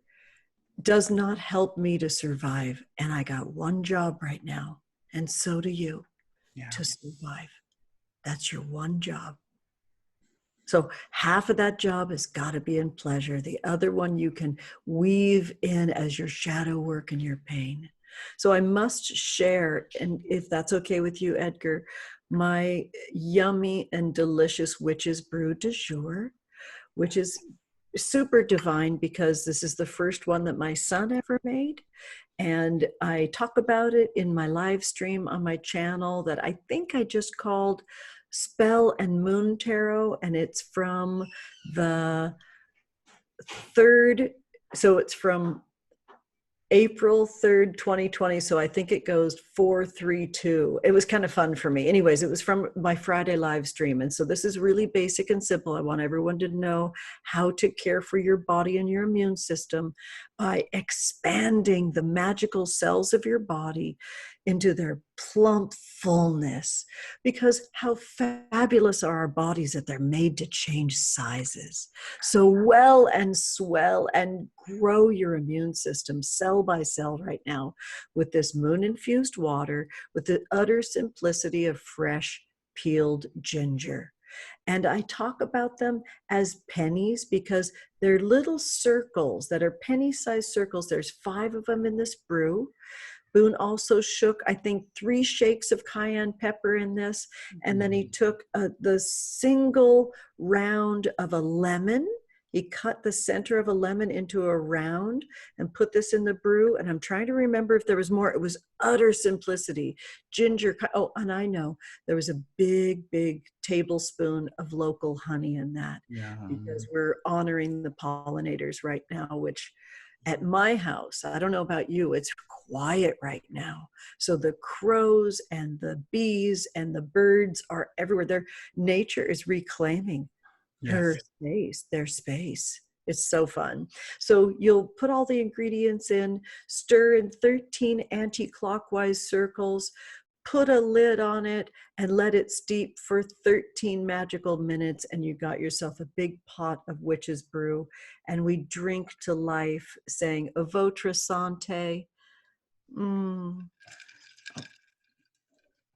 does not help me to survive. And I got one job right now, and so do you, to survive. That's your one job. So half of that job has got to be in pleasure. The other one you can weave in as your shadow work and your pain. So I must share, and if that's okay with you, Edgar, my yummy and delicious Witch's Brew du jour, which is super divine because this is the first one that my son ever made. And I talk about it in my live stream on my channel that I think I just called Spell and Moon Tarot, and it's from the 3rd, so it's from April 3rd, 2020. So I think it goes 432. It was kind of fun for me. Anyways, it was from my Friday live stream. And so this is really basic and simple. I want everyone to know how to care for your body and your immune system by expanding the magical cells of your body into their plump fullness. Because how fabulous are our bodies that they're made to change sizes. So well and swell and grow your immune system cell by cell right now with this moon-infused water, with the utter simplicity of fresh peeled ginger. And I talk about them as pennies because they're little circles that are penny-sized circles. There's 5 of them in this brew. Boone also shook, I think, 3 shakes of cayenne pepper in this. And then he took the single round of a lemon. He cut the center of a lemon into a round and put this in the brew. And I'm trying to remember if there was more. It was utter simplicity. Ginger. Oh, and I know there was a big, big tablespoon of local honey in that. Because we're honoring the pollinators right now, which at my house, I don't know about you, it's quiet right now. So the crows and the bees and the birds are everywhere. Their nature is reclaiming their space. It's so fun. So you'll put all the ingredients in, stir in 13 anti-clockwise circles, put a lid on it, and let it steep for 13 magical minutes, and you got yourself a big pot of Witch's Brew. And we drink to life, saying, "A votre santé,"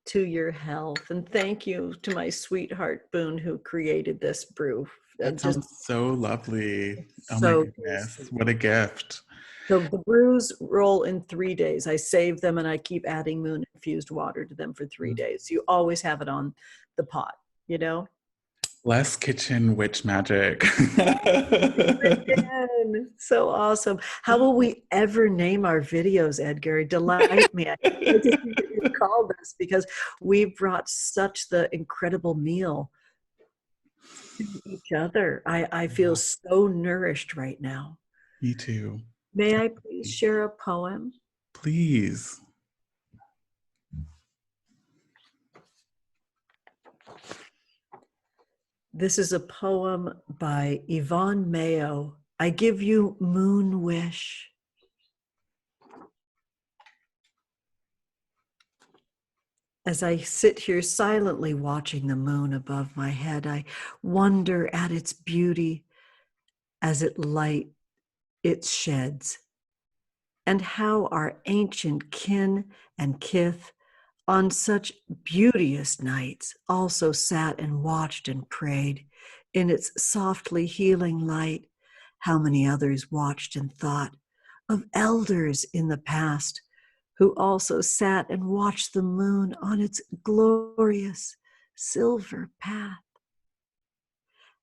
to your health. And thank you to my sweetheart Boone, who created this brew. That sounds so lovely. Oh my goodness, tasty. What a gift. So the brews roll in 3 days. I save them and I keep adding moon infused water to them for 3 days. You always have it on the pot, you know? Less kitchen witch magic. So awesome. How will we ever name our videos, Edgar? Delight me. I can't believe you called us because we brought such the incredible meal to each other. I feel so nourished right now. Me too. May I please share a poem? Please. This is a poem by Yvonne Mayo. I give you moon wish. As I sit here silently watching the moon above my head, I wonder at its beauty as it light it sheds, and how our ancient kin and kith on such beauteous nights also sat and watched and prayed in its softly healing light. How many others watched and thought of elders in the past who also sat and watched the moon on its glorious silver path.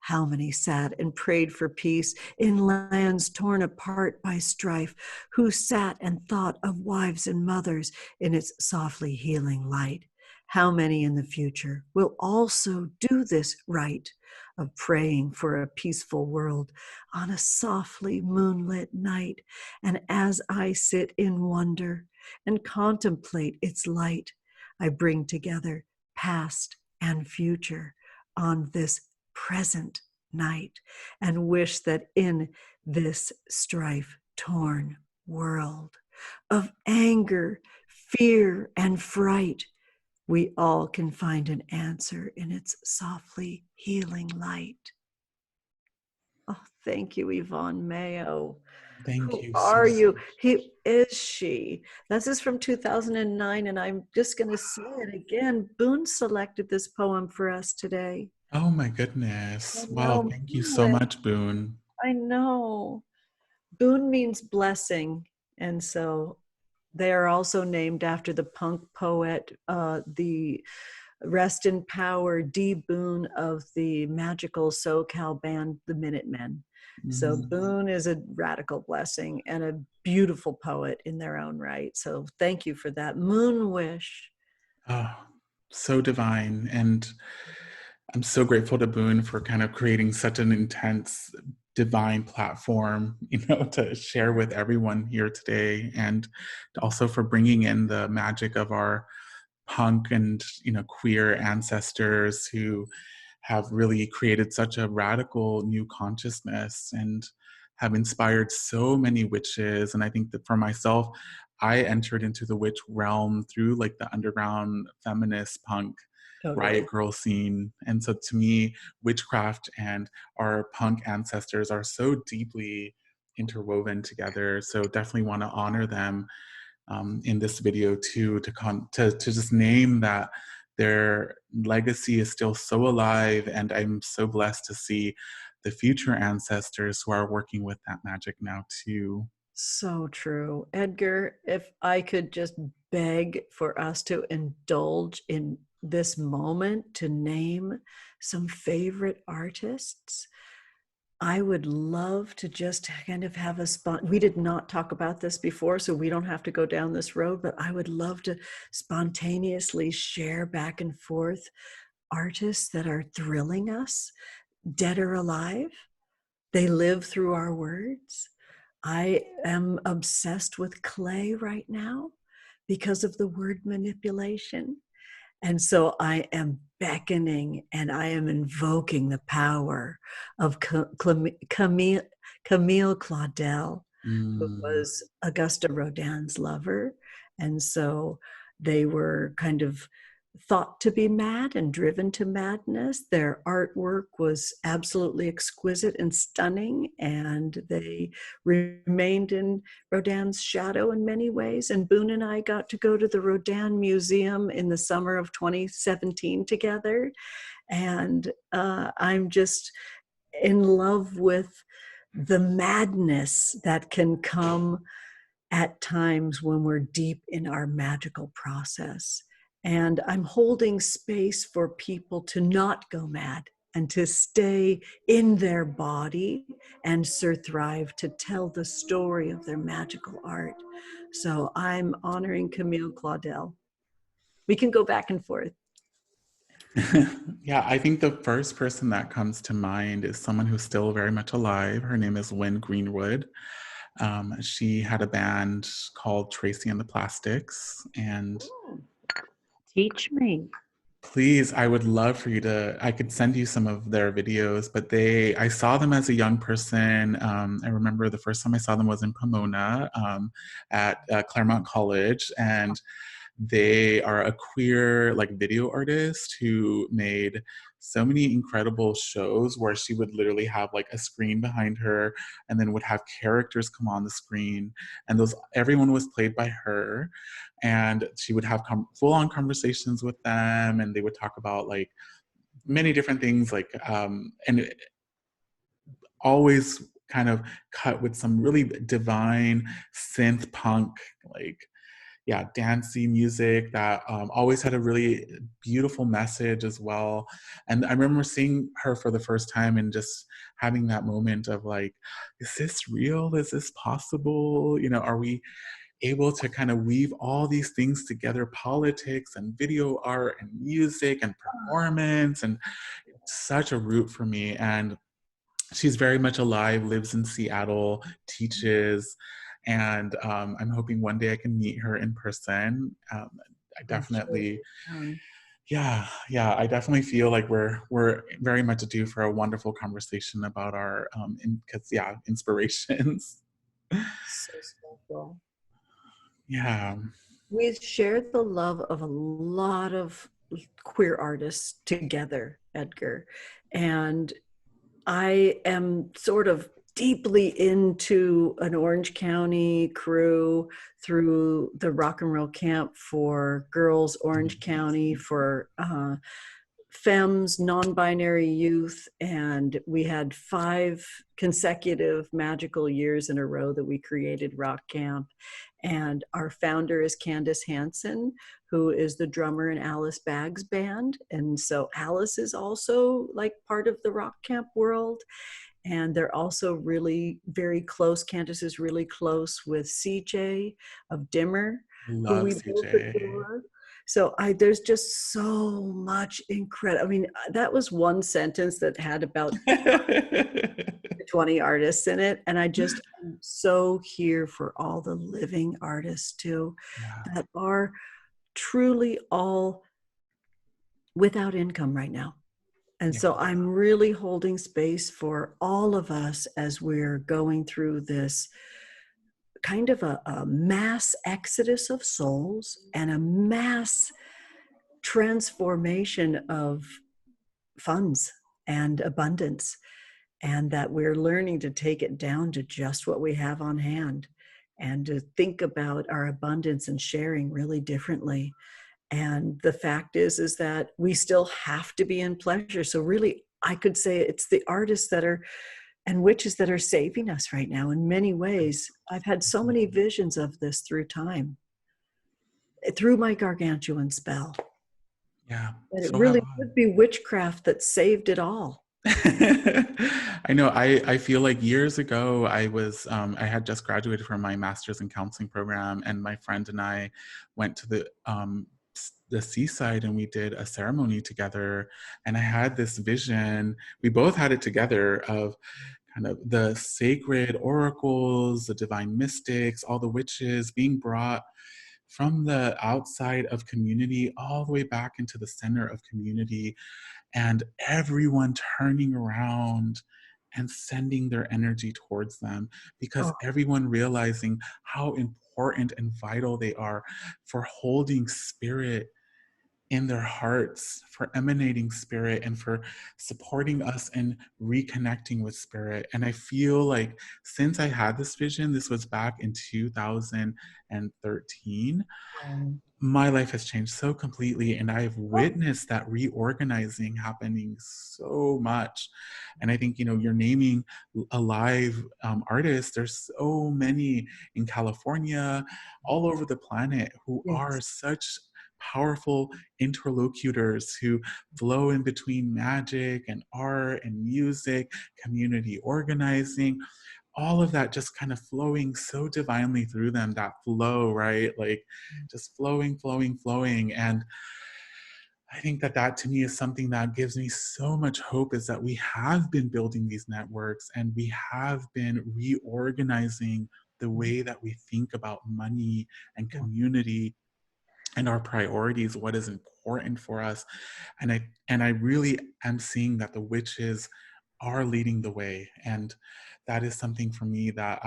How many sat and prayed for peace in lands torn apart by strife, who sat and thought of wives and mothers in its softly healing light. How many in the future will also do this rite of praying for a peaceful world on a softly moonlit night? And as I sit in wonder and contemplate its light, I bring together past and future on this present night and wish that in this strife torn world of anger, fear, and fright, we all can find an answer in its softly healing light. Oh, thank you, Yvonne Mayo. Thank Who you so, are so you? much. Who is she? This is from 2009, and I'm just going to say it again. Boone selected this poem for us today. Oh my I goodness. Wow, know. thank you so much, Boone. I know. Boone means blessing, and so they are also named after the punk poet, the rest in power D. Boone of the magical SoCal band, the Minutemen. So Mm. Boone is a radical blessing and a beautiful poet in their own right. So thank you for that. Moon Wish. Oh, so divine. And I'm so grateful to Boone for kind of creating such an intense divine platform, to share with everyone here today, and also for bringing in the magic of our punk and queer ancestors who have really created such a radical new consciousness and have inspired so many witches. And I think that for myself, I entered into the witch realm through like the underground feminist punk riot Totally. girl scene. And so to me, witchcraft and our punk ancestors are so deeply interwoven together. So definitely want to honor them in this video too, to just name that their legacy is still so alive. And I'm so blessed to see the future ancestors who are working with that magic now too. So true. Edgar, if I could just beg for us to indulge in this moment to name some favorite artists, I would love to just kind of have a spot. We did not talk about this before, so we don't have to go down this road, but I would love to spontaneously share back and forth artists that are thrilling us, dead or alive. They live through our words. I am obsessed with clay right now because of the word manipulation. And so I am beckoning and I am invoking the power of Camille Claudel, who Mm. was Augusta Rodin's lover. And so they were kind of thought to be mad and driven to madness. Their artwork was absolutely exquisite and stunning, and they remained in Rodin's shadow in many ways. And Boone and I got to go to the Rodin Museum in the summer of 2017 together. And I'm just in love with the madness that can come at times when we're deep in our magical process. And I'm holding space for people to not go mad and to stay in their body and thrive to tell the story of their magical art. So I'm honoring Camille Claudel. We can go back and forth. Yeah, I think the first person that comes to mind is someone who's still very much alive. Her name is Lynn Greenwood. She had a band called Tracy and the Plastics. And Teach me. please, I would love for you I could send you some of their videos, but I saw them as a young person. I remember the first time I saw them was in Pomona at Claremont College. And They are a queer like video artist who made so many incredible shows where she would literally have like a screen behind her and then would have characters come on the screen, and those everyone was played by her, and she would have full-on conversations with them, and they would talk about like many different things, like and always kind of cut with some really divine synth punk, like yeah, dancey music that always had a really beautiful message as well. And I remember seeing her for the first time and just having that moment of like, is this real? Is this possible? You know, are we able to kind of weave all these things together, politics and video art and music and performance, and such a root for me. And she's very much alive, lives in Seattle, teaches, and I'm hoping one day I can meet her in person. I I'm sure definitely, you can. yeah, I definitely feel like we're very much due for a wonderful conversation about our, inspirations. So special. Yeah, We shared the love of a lot of queer artists together, Edgar. And I am sort of deeply into an Orange County crew through the rock and roll camp for girls, Orange County for femmes, non-binary youth, and we had 5 consecutive magical years in a row that we created rock camp. And our founder is Candace Hansen, who is the drummer in Alice Baggs band, and so Alice is also like part of the rock camp world. And they're also really very close. Candace is really close with CJ of Dimmer, who love we both CJ. adore. So there's just so much incredible. I mean, that was one sentence that had about 20 artists in it. And I'm so here for all the living artists too, Yeah, that are truly all without income right now. And yeah, so I'm really holding space for all of us as we're going through this kind of a mass exodus of souls and a mass transformation of funds and abundance, and that we're learning to take it down to just what we have on hand and to think about our abundance and sharing really differently. And the fact is that we still have to be in pleasure. So really, I could say it's the artists that are and witches that are saving us right now in many ways. I've had so many visions of this through time, through my gargantuan spell. yeah. And it So have really I. would be witchcraft that saved it all. I know. I feel like years ago I had just graduated from my master's in counseling program, and my friend and I went to the seaside and we did a ceremony together. And I had this vision. We both had it together of kind of the sacred oracles, the divine mystics, all the witches being brought from the outside of community all the way back into the center of community, and everyone turning around and sending their energy towards them, because Oh, everyone realizing how important and vital they are for holding spirit in their hearts, for emanating spirit, and for supporting us in reconnecting with spirit. And I feel like since I had this vision, this was back in 2013, my life has changed so completely, and I've witnessed that reorganizing happening so much. And I think, you know, you're naming alive artists. There's so many in California, all over the planet, who are yes. such powerful interlocutors who flow in between magic and art and music, community organizing, all of that just kind of flowing so divinely through them, that flow, right? Like just flowing, flowing, flowing. And I think that that to me is something that gives me so much hope, is that we have been building these networks and we have been reorganizing the way that we think about money and community and our priorities, what is important for us. And I really am seeing that the witches are leading the way. And that is something for me that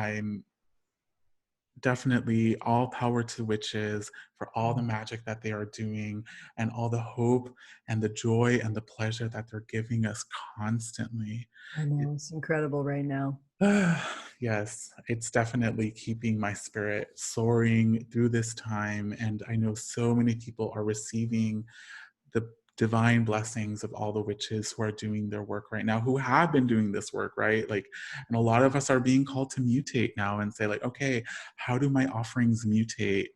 definitely all power to witches for all the magic that they are doing and all the hope and the joy and the pleasure that they're giving us constantly. I know, it's incredible right now. Yes, it's definitely keeping my spirit soaring through this time. And I know so many people are receiving the divine blessings of all the witches who are doing their work right now, who have been doing this work, right? Like, and a lot of us are being called to mutate now and say, like, okay, how do my offerings mutate?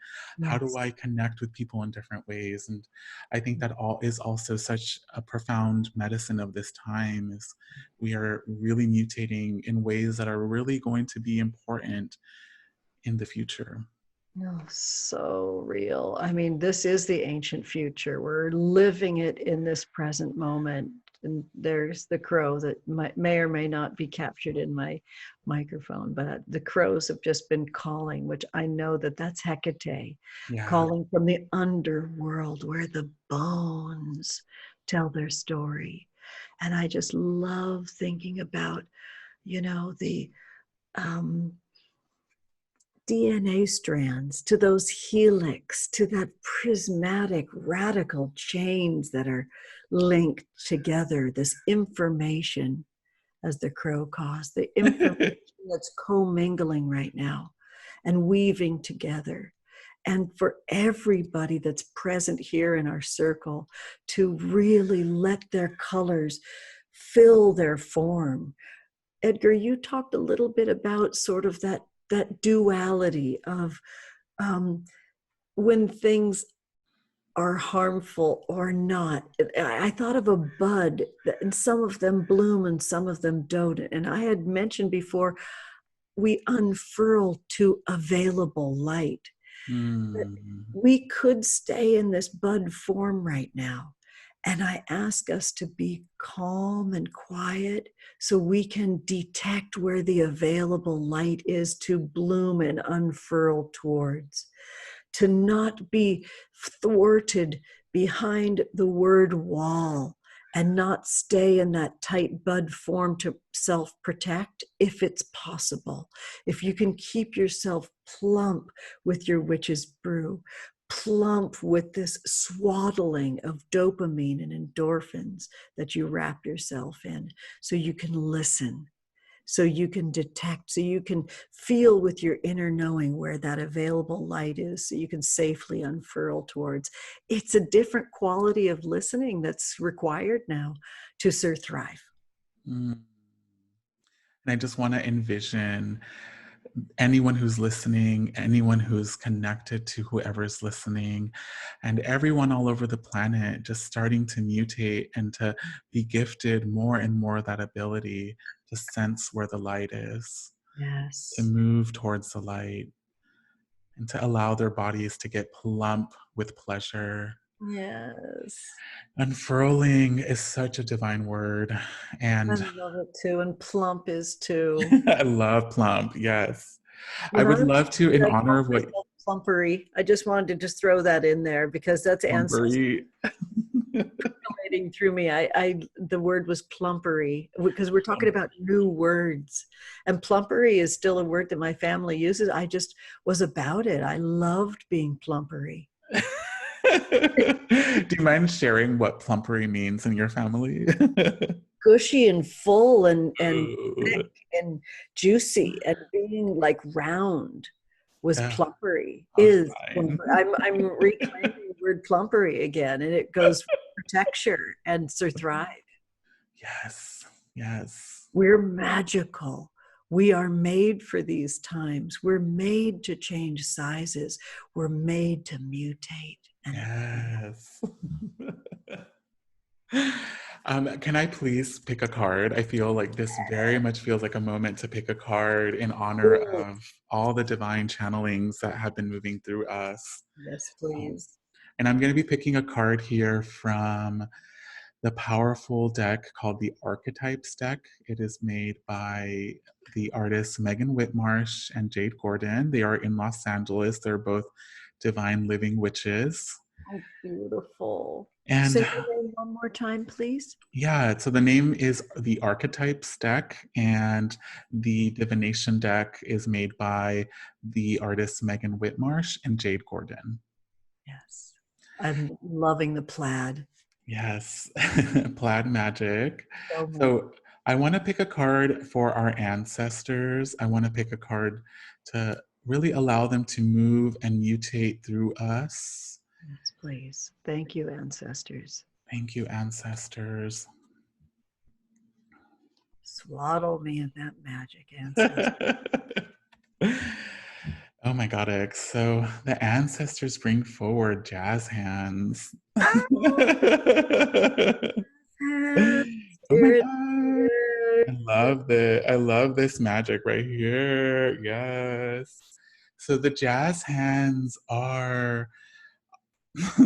How do Yes. I connect with people in different ways? And I think that all is also such a profound medicine of this time is we are really mutating in ways that are really going to be important in the future. No, so real. I mean, this is the ancient future. We're living it in this present moment. And there's the crow that may or may not be captured in my microphone, but the crows have just been calling, which I know that that's Hecate, Yeah. calling from the underworld where the bones tell their story. And I just love thinking about, the um, DNA strands, to those helix, to that prismatic radical chains that are linked together, this information, as the crow calls, the information that's commingling right now and weaving together. And for everybody that's present here in our circle to really let their colors fill their form. Edgar, you talked a little bit about sort of that duality of when things are harmful or not. I thought of a bud, and some of them bloom and some of them don't. And I had mentioned before, we unfurl to available light. Mm. We could stay in this bud form right now. And I ask us to be calm and quiet so we can detect where the available light is to bloom and unfurl towards, to not be thwarted behind the word wall and not stay in that tight bud form to self-protect if it's possible. If you can keep yourself plump with your witch's brew, plump with this swaddling of dopamine and endorphins that you wrap yourself in, so you can listen, so you can detect, so you can feel with your inner knowing where that available light is, so you can safely unfurl towards. It's a different quality of listening that's required now to thrive. Mm. And I just want to envision anyone who's listening, anyone who's connected to whoever's listening, and everyone all over the planet just starting to mutate and to be gifted more and more that ability to sense where the light is, to Yes. move towards the light, and to allow their bodies to get plump with pleasure. Yes. Unfurling is such a divine word. I And love it too. And plump is too. I love plump. Yes. I When I would was love to, a kid, in I honor called of what myself plumpery. I just wanted to just throw that in there because that's ancestral plumpery. percolating through me. The word was plumpery because we're talking about new words, and plumpery is still a word that my family uses. I just was about it. I loved being plumpery. Do you mind sharing what plumpery means in your family? Gushy and full and thick and juicy and being like round was Yeah, plumpery, I'm is fine. plumpery. I'm reclaiming the word plumpery again, and it goes for texture and thrive. Yes, yes, We're magical. We are made for these times. We're made to change sizes. We're made to mutate. And yes. Can I please pick a card? I feel like this very much feels like a moment to pick a card in honor oh, of all the divine channelings that have been moving through us. yes, Um, please. and I'm going to be picking a card here from the powerful deck called the Archetypes deck. It is made by the artists Megan Whitmarsh and Jade Gordon. They are in Los Angeles. They're both divine living witches. Oh, beautiful. And Say the name one more time, please. yeah, so the name is the Archetypes deck, and the Divination deck is made by the artists Megan Whitmarsh and Jade Gordon. Yes. I'm loving the plaid. Yes, Plaid Magic. So much. So I want to pick a card for our ancestors. I want to pick a card to really allow them to move and mutate through us. Yes, please. Thank you, ancestors. Thank you, ancestors. Swaddle me in that magic, ancestors. Oh my God, X. So the ancestors bring forward jazz hands. Ah, Oh my spirit. God. I love this magic right here. Yes. So the jazz hands are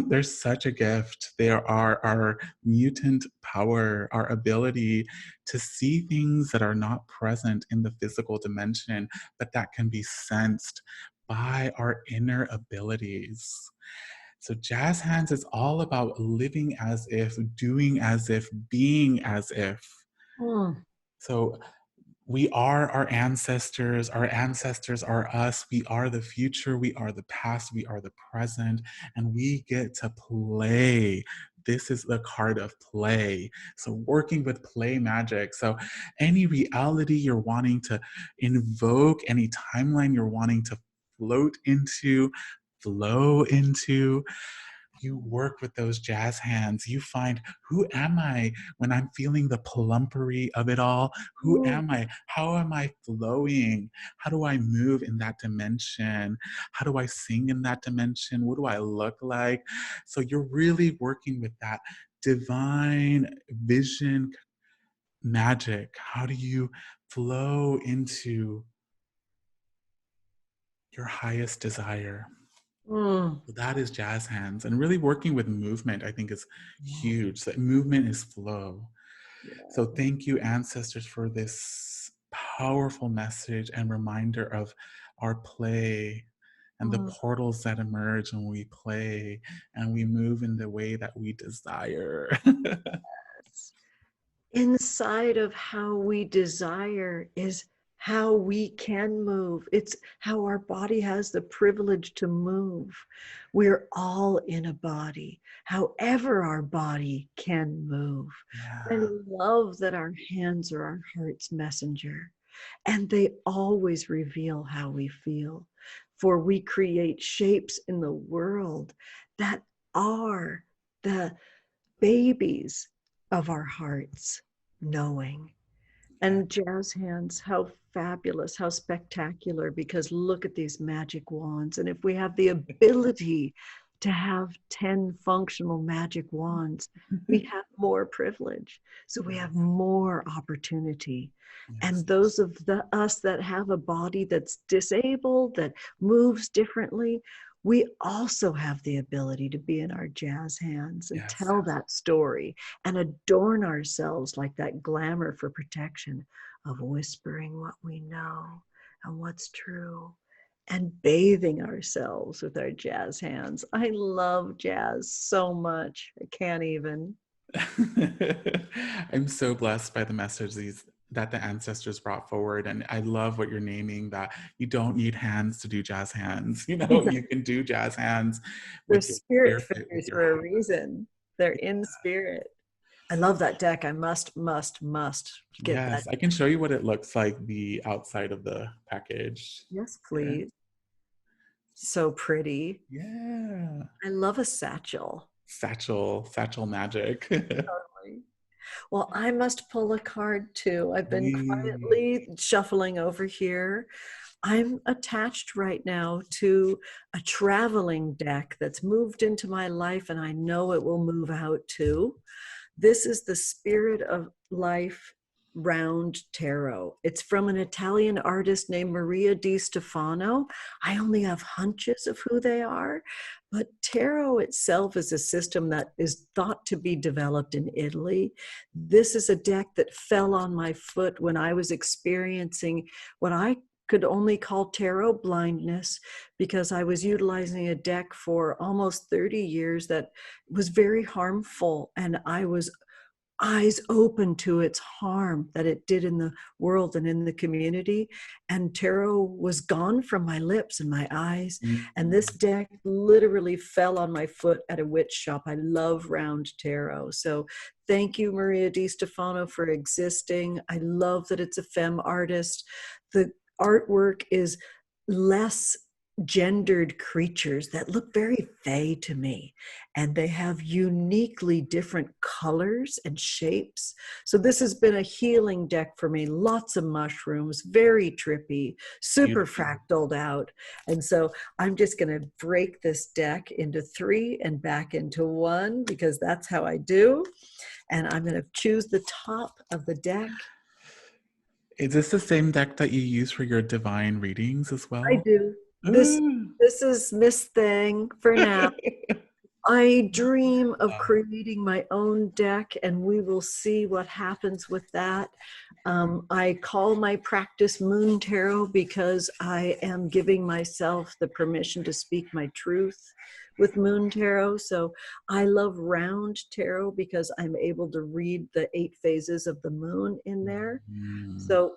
they're such a gift. They are our mutant power, our ability to see things that are not present in the physical dimension, but that can be sensed by our inner abilities. So jazz hands is all about living as if, doing as if, being as if. Mm. So we are our ancestors are us, we are the future, we are the past, we are the present, and we get to play. This is the card of play. So working with play magic. So any reality you're wanting to invoke, any timeline you're wanting to float into, flow into, you work with those jazz hands. You find, who am I when I'm feeling the plumpery of it all? Who Mm. am I? How am I flowing? How do I move in that dimension? How do I sing in that dimension? What do I look like? So you're really working with that divine vision magic. How do you flow into your highest desire? Mm. That is jazz hands, and really working with movement I think is huge. That movement is flow. So Yeah. thank you, ancestors, for this powerful message and reminder of our play and the Mm. portals that emerge when we play and we move in the way that we desire. Inside of how we desire is how we can move. It's how our body has the privilege to move. We're all in a body, however our body can move. I Yeah. love that our hands are our heart's messenger, and they always reveal how we feel. For we create shapes in the world that are the babies of our hearts knowing. Yeah. And jazz hands, how fabulous, how spectacular, because look at these magic wands. And if we have the ability to have 10 functional magic wands, we have more privilege. So we have more opportunity. Yes. And those of us that have a body that's disabled, that moves differently, we also have the ability to be in our jazz hands and Yes. tell that story and adorn ourselves like that glamour for protection of whispering what we know and what's true and bathing ourselves with our jazz hands. I love jazz so much. I can't even. I'm so blessed by the messages that the ancestors brought forward. And I love what you're naming, that you don't need hands to do jazz hands. You know, you can do jazz hands They're with your spirit spirit, with figures your for a heart. reason. They're in spirit. I love that deck. I must get that. Yes, I can show you what it looks like, the outside of the package. Yes, Yeah. please. So pretty. Yeah. I love a satchel. Satchel magic. Totally. Well, I must pull a card too. I've been Please. quietly shuffling over here. I'm attached right now to a traveling deck that's moved into my life, and I know it will move out too. This is the Spirit of Life Round Tarot. It's from an Italian artist named Maria Di Stefano. I only have hunches of who they are, but tarot itself is a system that is thought to be developed in Italy. This is a deck that fell on my foot when I was experiencing what I could only call tarot blindness, because I was utilizing a deck for almost 30 years that was very harmful, and I was eyes open to its harm that it did in the world and in the community. And tarot was gone from my lips and my eyes. And this deck literally fell on my foot at a witch shop. I love round tarot. So thank you, Maria Di Stefano, for existing. I love that it's a femme artist. The artwork is less gendered creatures that look very fey to me, and they have uniquely different colors and shapes. So this has been a healing deck for me. Lots of mushrooms, very trippy, super fractaled out. And so I'm just going to break this deck into 3 and back into 1, because that's how I do. And I'm going to choose the top of the deck. Is this the same deck that you use for your divine readings as well? I do. This is Miss Thing for now. I dream of creating my own deck, and we will see what happens with that. I call my practice MoonTarot because I am giving myself the permission to speak my truth with MoonTarot. So I love round tarot because I'm able to read the 8 phases of the moon in there. So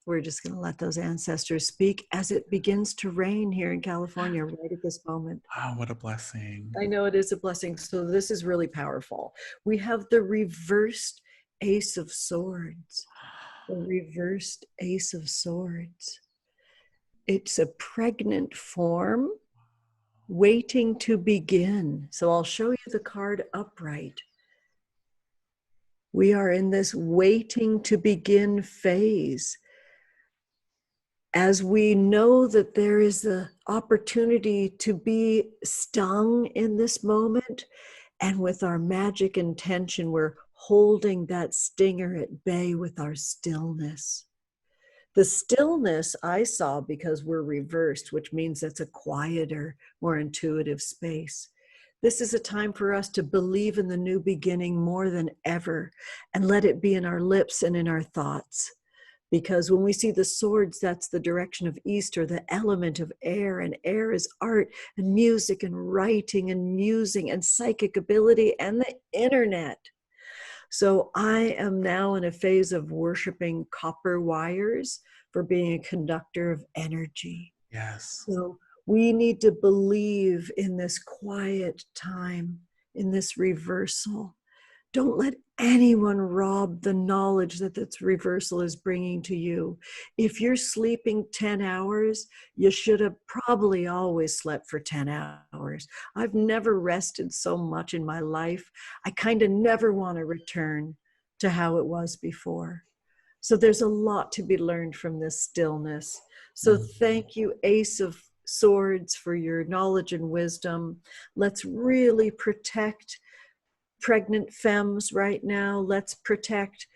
we're just going to let those ancestors speak as it begins to rain here in California right at this moment. Wow, what a blessing. I know it is a blessing. So this is really powerful. We have the reversed Ace of Swords. The reversed Ace of Swords. It's a pregnant form waiting to begin. So I'll show you the card upright. We are in this waiting to begin phase. As we know that there is the opportunity to be stung in this moment, and with our magic intention, we're holding that stinger at bay with our stillness. The stillness I saw because we're reversed, which means that's a quieter, more intuitive space. This is a time for us to believe in the new beginning more than ever, and let it be in our lips and in our thoughts. Because when we see the swords, that's the direction of East, or the element of air, and air is art and music and writing and musing and psychic ability and the internet. So I am now in a phase of worshiping copper wires for being a conductor of energy. Yes. So we need to believe in this quiet time, in this reversal. Don't let anyone rob the knowledge that this reversal is bringing to you. If you're sleeping 10 hours, you should have probably always slept for 10 hours. I've never rested so much in my life. I kind of never want to return to how it was before. So there's a lot to be learned from this stillness. So thank you, Ace of Swords, for your knowledge and wisdom. Let's really protect pregnant femmes right now. Let's protect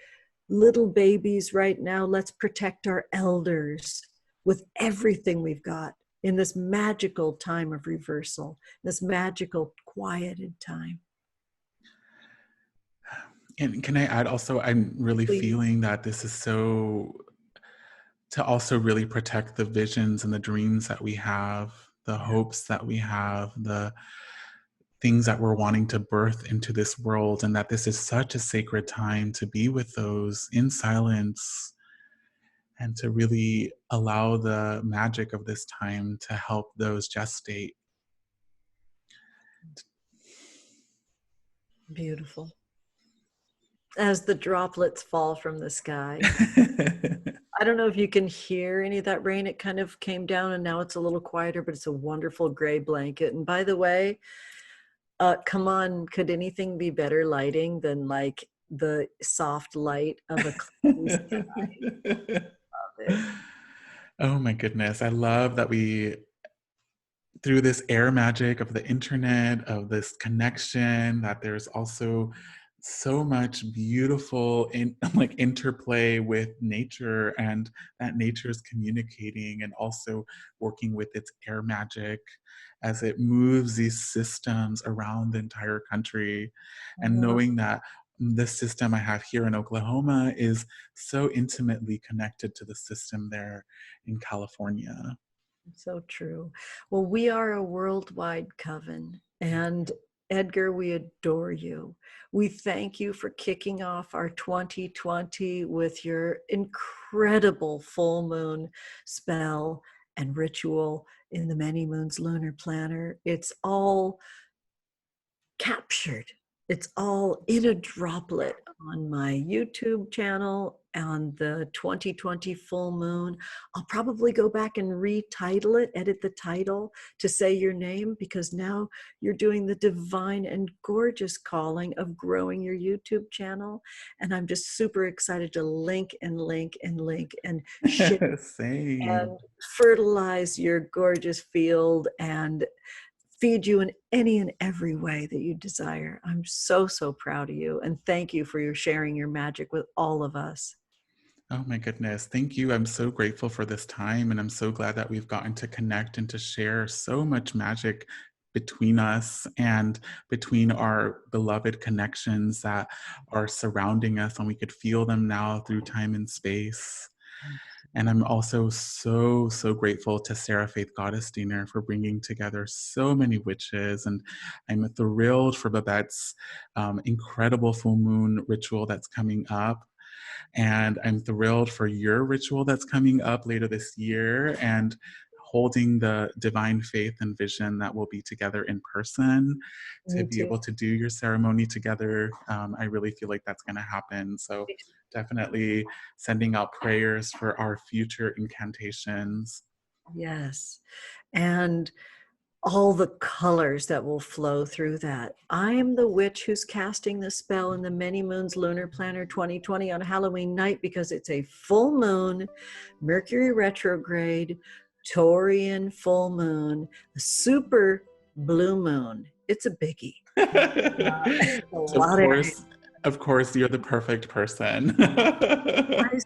little babies right now. Let's protect our elders with everything we've got in this magical time of reversal, this magical quieted time. And can I add also, I'm really feeling that this is so, to also really protect the visions and the dreams that we have, the hopes that we have, the things that we're wanting to birth into this world, and that this is such a sacred time to be with those in silence and to really allow the magic of this time to help those gestate. Beautiful. As the droplets fall from the sky. I don't know if you can hear any of that rain. It kind of came down and now it's a little quieter, but it's a wonderful gray blanket. And by the way, come on, could anything be better lighting than like the soft light of a cloudy sky? Love it. Oh my goodness. I love that we, through this air magic of the internet, of this connection, that there's also so much beautiful interplay with nature, and that nature is communicating and also working with its air magic as it moves these systems around the entire country, and knowing that the system I have here in Oklahoma is so intimately connected to the system there in California. So true. Well, we are a worldwide coven, and Edgar, we adore you. We thank you for kicking off our 2020 with your incredible full moon spell and ritual in the Many Moons Lunar Planner. It's all captured. It's all in a droplet on my YouTube channel on the 2020 full moon. I'll probably go back and retitle it, edit the title to say your name, because now you're doing the divine and gorgeous calling of growing your YouTube channel. And I'm just super excited to link and link and link and share Same. and fertilize your gorgeous field and feed you in any and every way that you desire. I'm so, so proud of you. And thank you for your sharing your magic with all of us. Oh my goodness. Thank you. I'm so grateful for this time. And I'm so glad that we've gotten to connect and to share so much magic between us and between our beloved connections that are surrounding us, and we could feel them now through time and space. And I'm also so, so grateful to Sarah Faith Goddess Diener for bringing together so many witches. And I'm thrilled for Babette's incredible full moon ritual that's coming up. And I'm thrilled for your ritual that's coming up later this year, and holding the divine faith and vision that we'll be together in person to Me be too. able to do your ceremony together. I really feel like that's going to happen. So definitely sending out prayers for our future incantations. Yes. And all the colors that will flow through that. I am the witch who's casting the spell in the Many Moons Lunar Planner 2020 on Halloween night because it's a full moon, Mercury retrograde, Taurian full moon, a super blue moon. It's a biggie. A lot Of course, you're the perfect person. I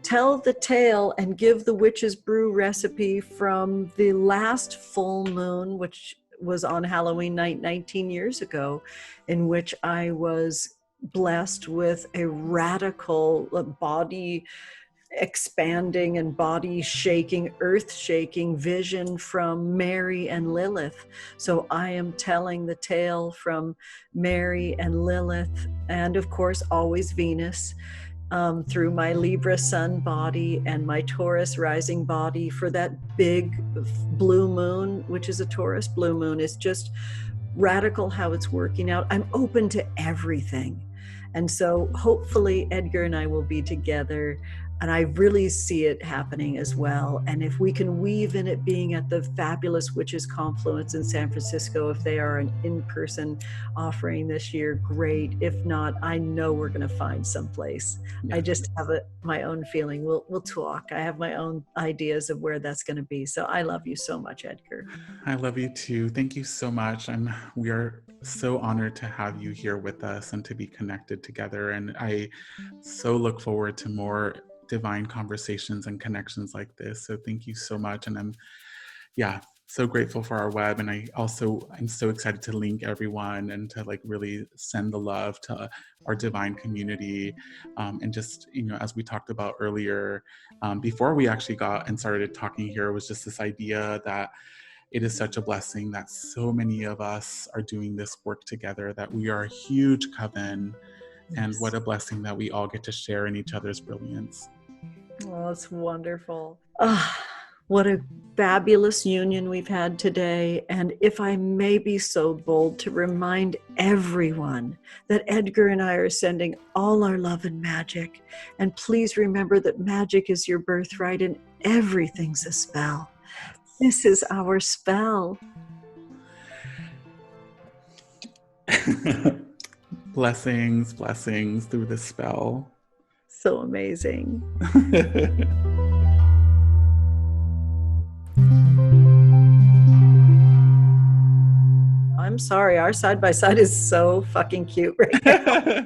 tell the tale and give the witch's brew recipe from the last full moon, which was on Halloween night 19 years ago, in which I was blessed with a radical body expanding and body shaking, earth shaking vision from Mary and Lilith. So I am telling the tale from Mary and Lilith, and of course always Venus, through my Libra sun body and my Taurus rising body for that big blue moon, which is a Taurus blue moon. It's just radical how it's working out. I'm open to everything. And so hopefully Edgar and I will be together, and I really see it happening as well. And if we can weave in it being at the fabulous Witches Confluence in San Francisco, if they are an in-person offering this year, great. If not, I know we're going to find someplace. Yeah. I just have my own feeling. We'll talk. I have my own ideas of where that's going to be. So I love you so much, Edgar. I love you too. Thank you so much. We are so honored to have you here with us and to be connected together. And I so look forward to more divine conversations and connections like this. So thank you so much. And I'm so grateful for our web. And I'm so excited to link everyone and to really send the love to our divine community. And just, as we talked about earlier, before we actually got and started talking here, was just this idea that it is such a blessing that so many of us are doing this work together, that we are a huge coven. Yes. And what a blessing that we all get to share in each other's brilliance. Oh, it's wonderful. What a fabulous union we've had today. And if I may be so bold to remind everyone that Edgar and I are sending all our love and magic. And please remember that magic is your birthright and everything's a spell. This is our spell. Blessings through the spell. So amazing. I'm sorry, our side by side is so fucking cute right now.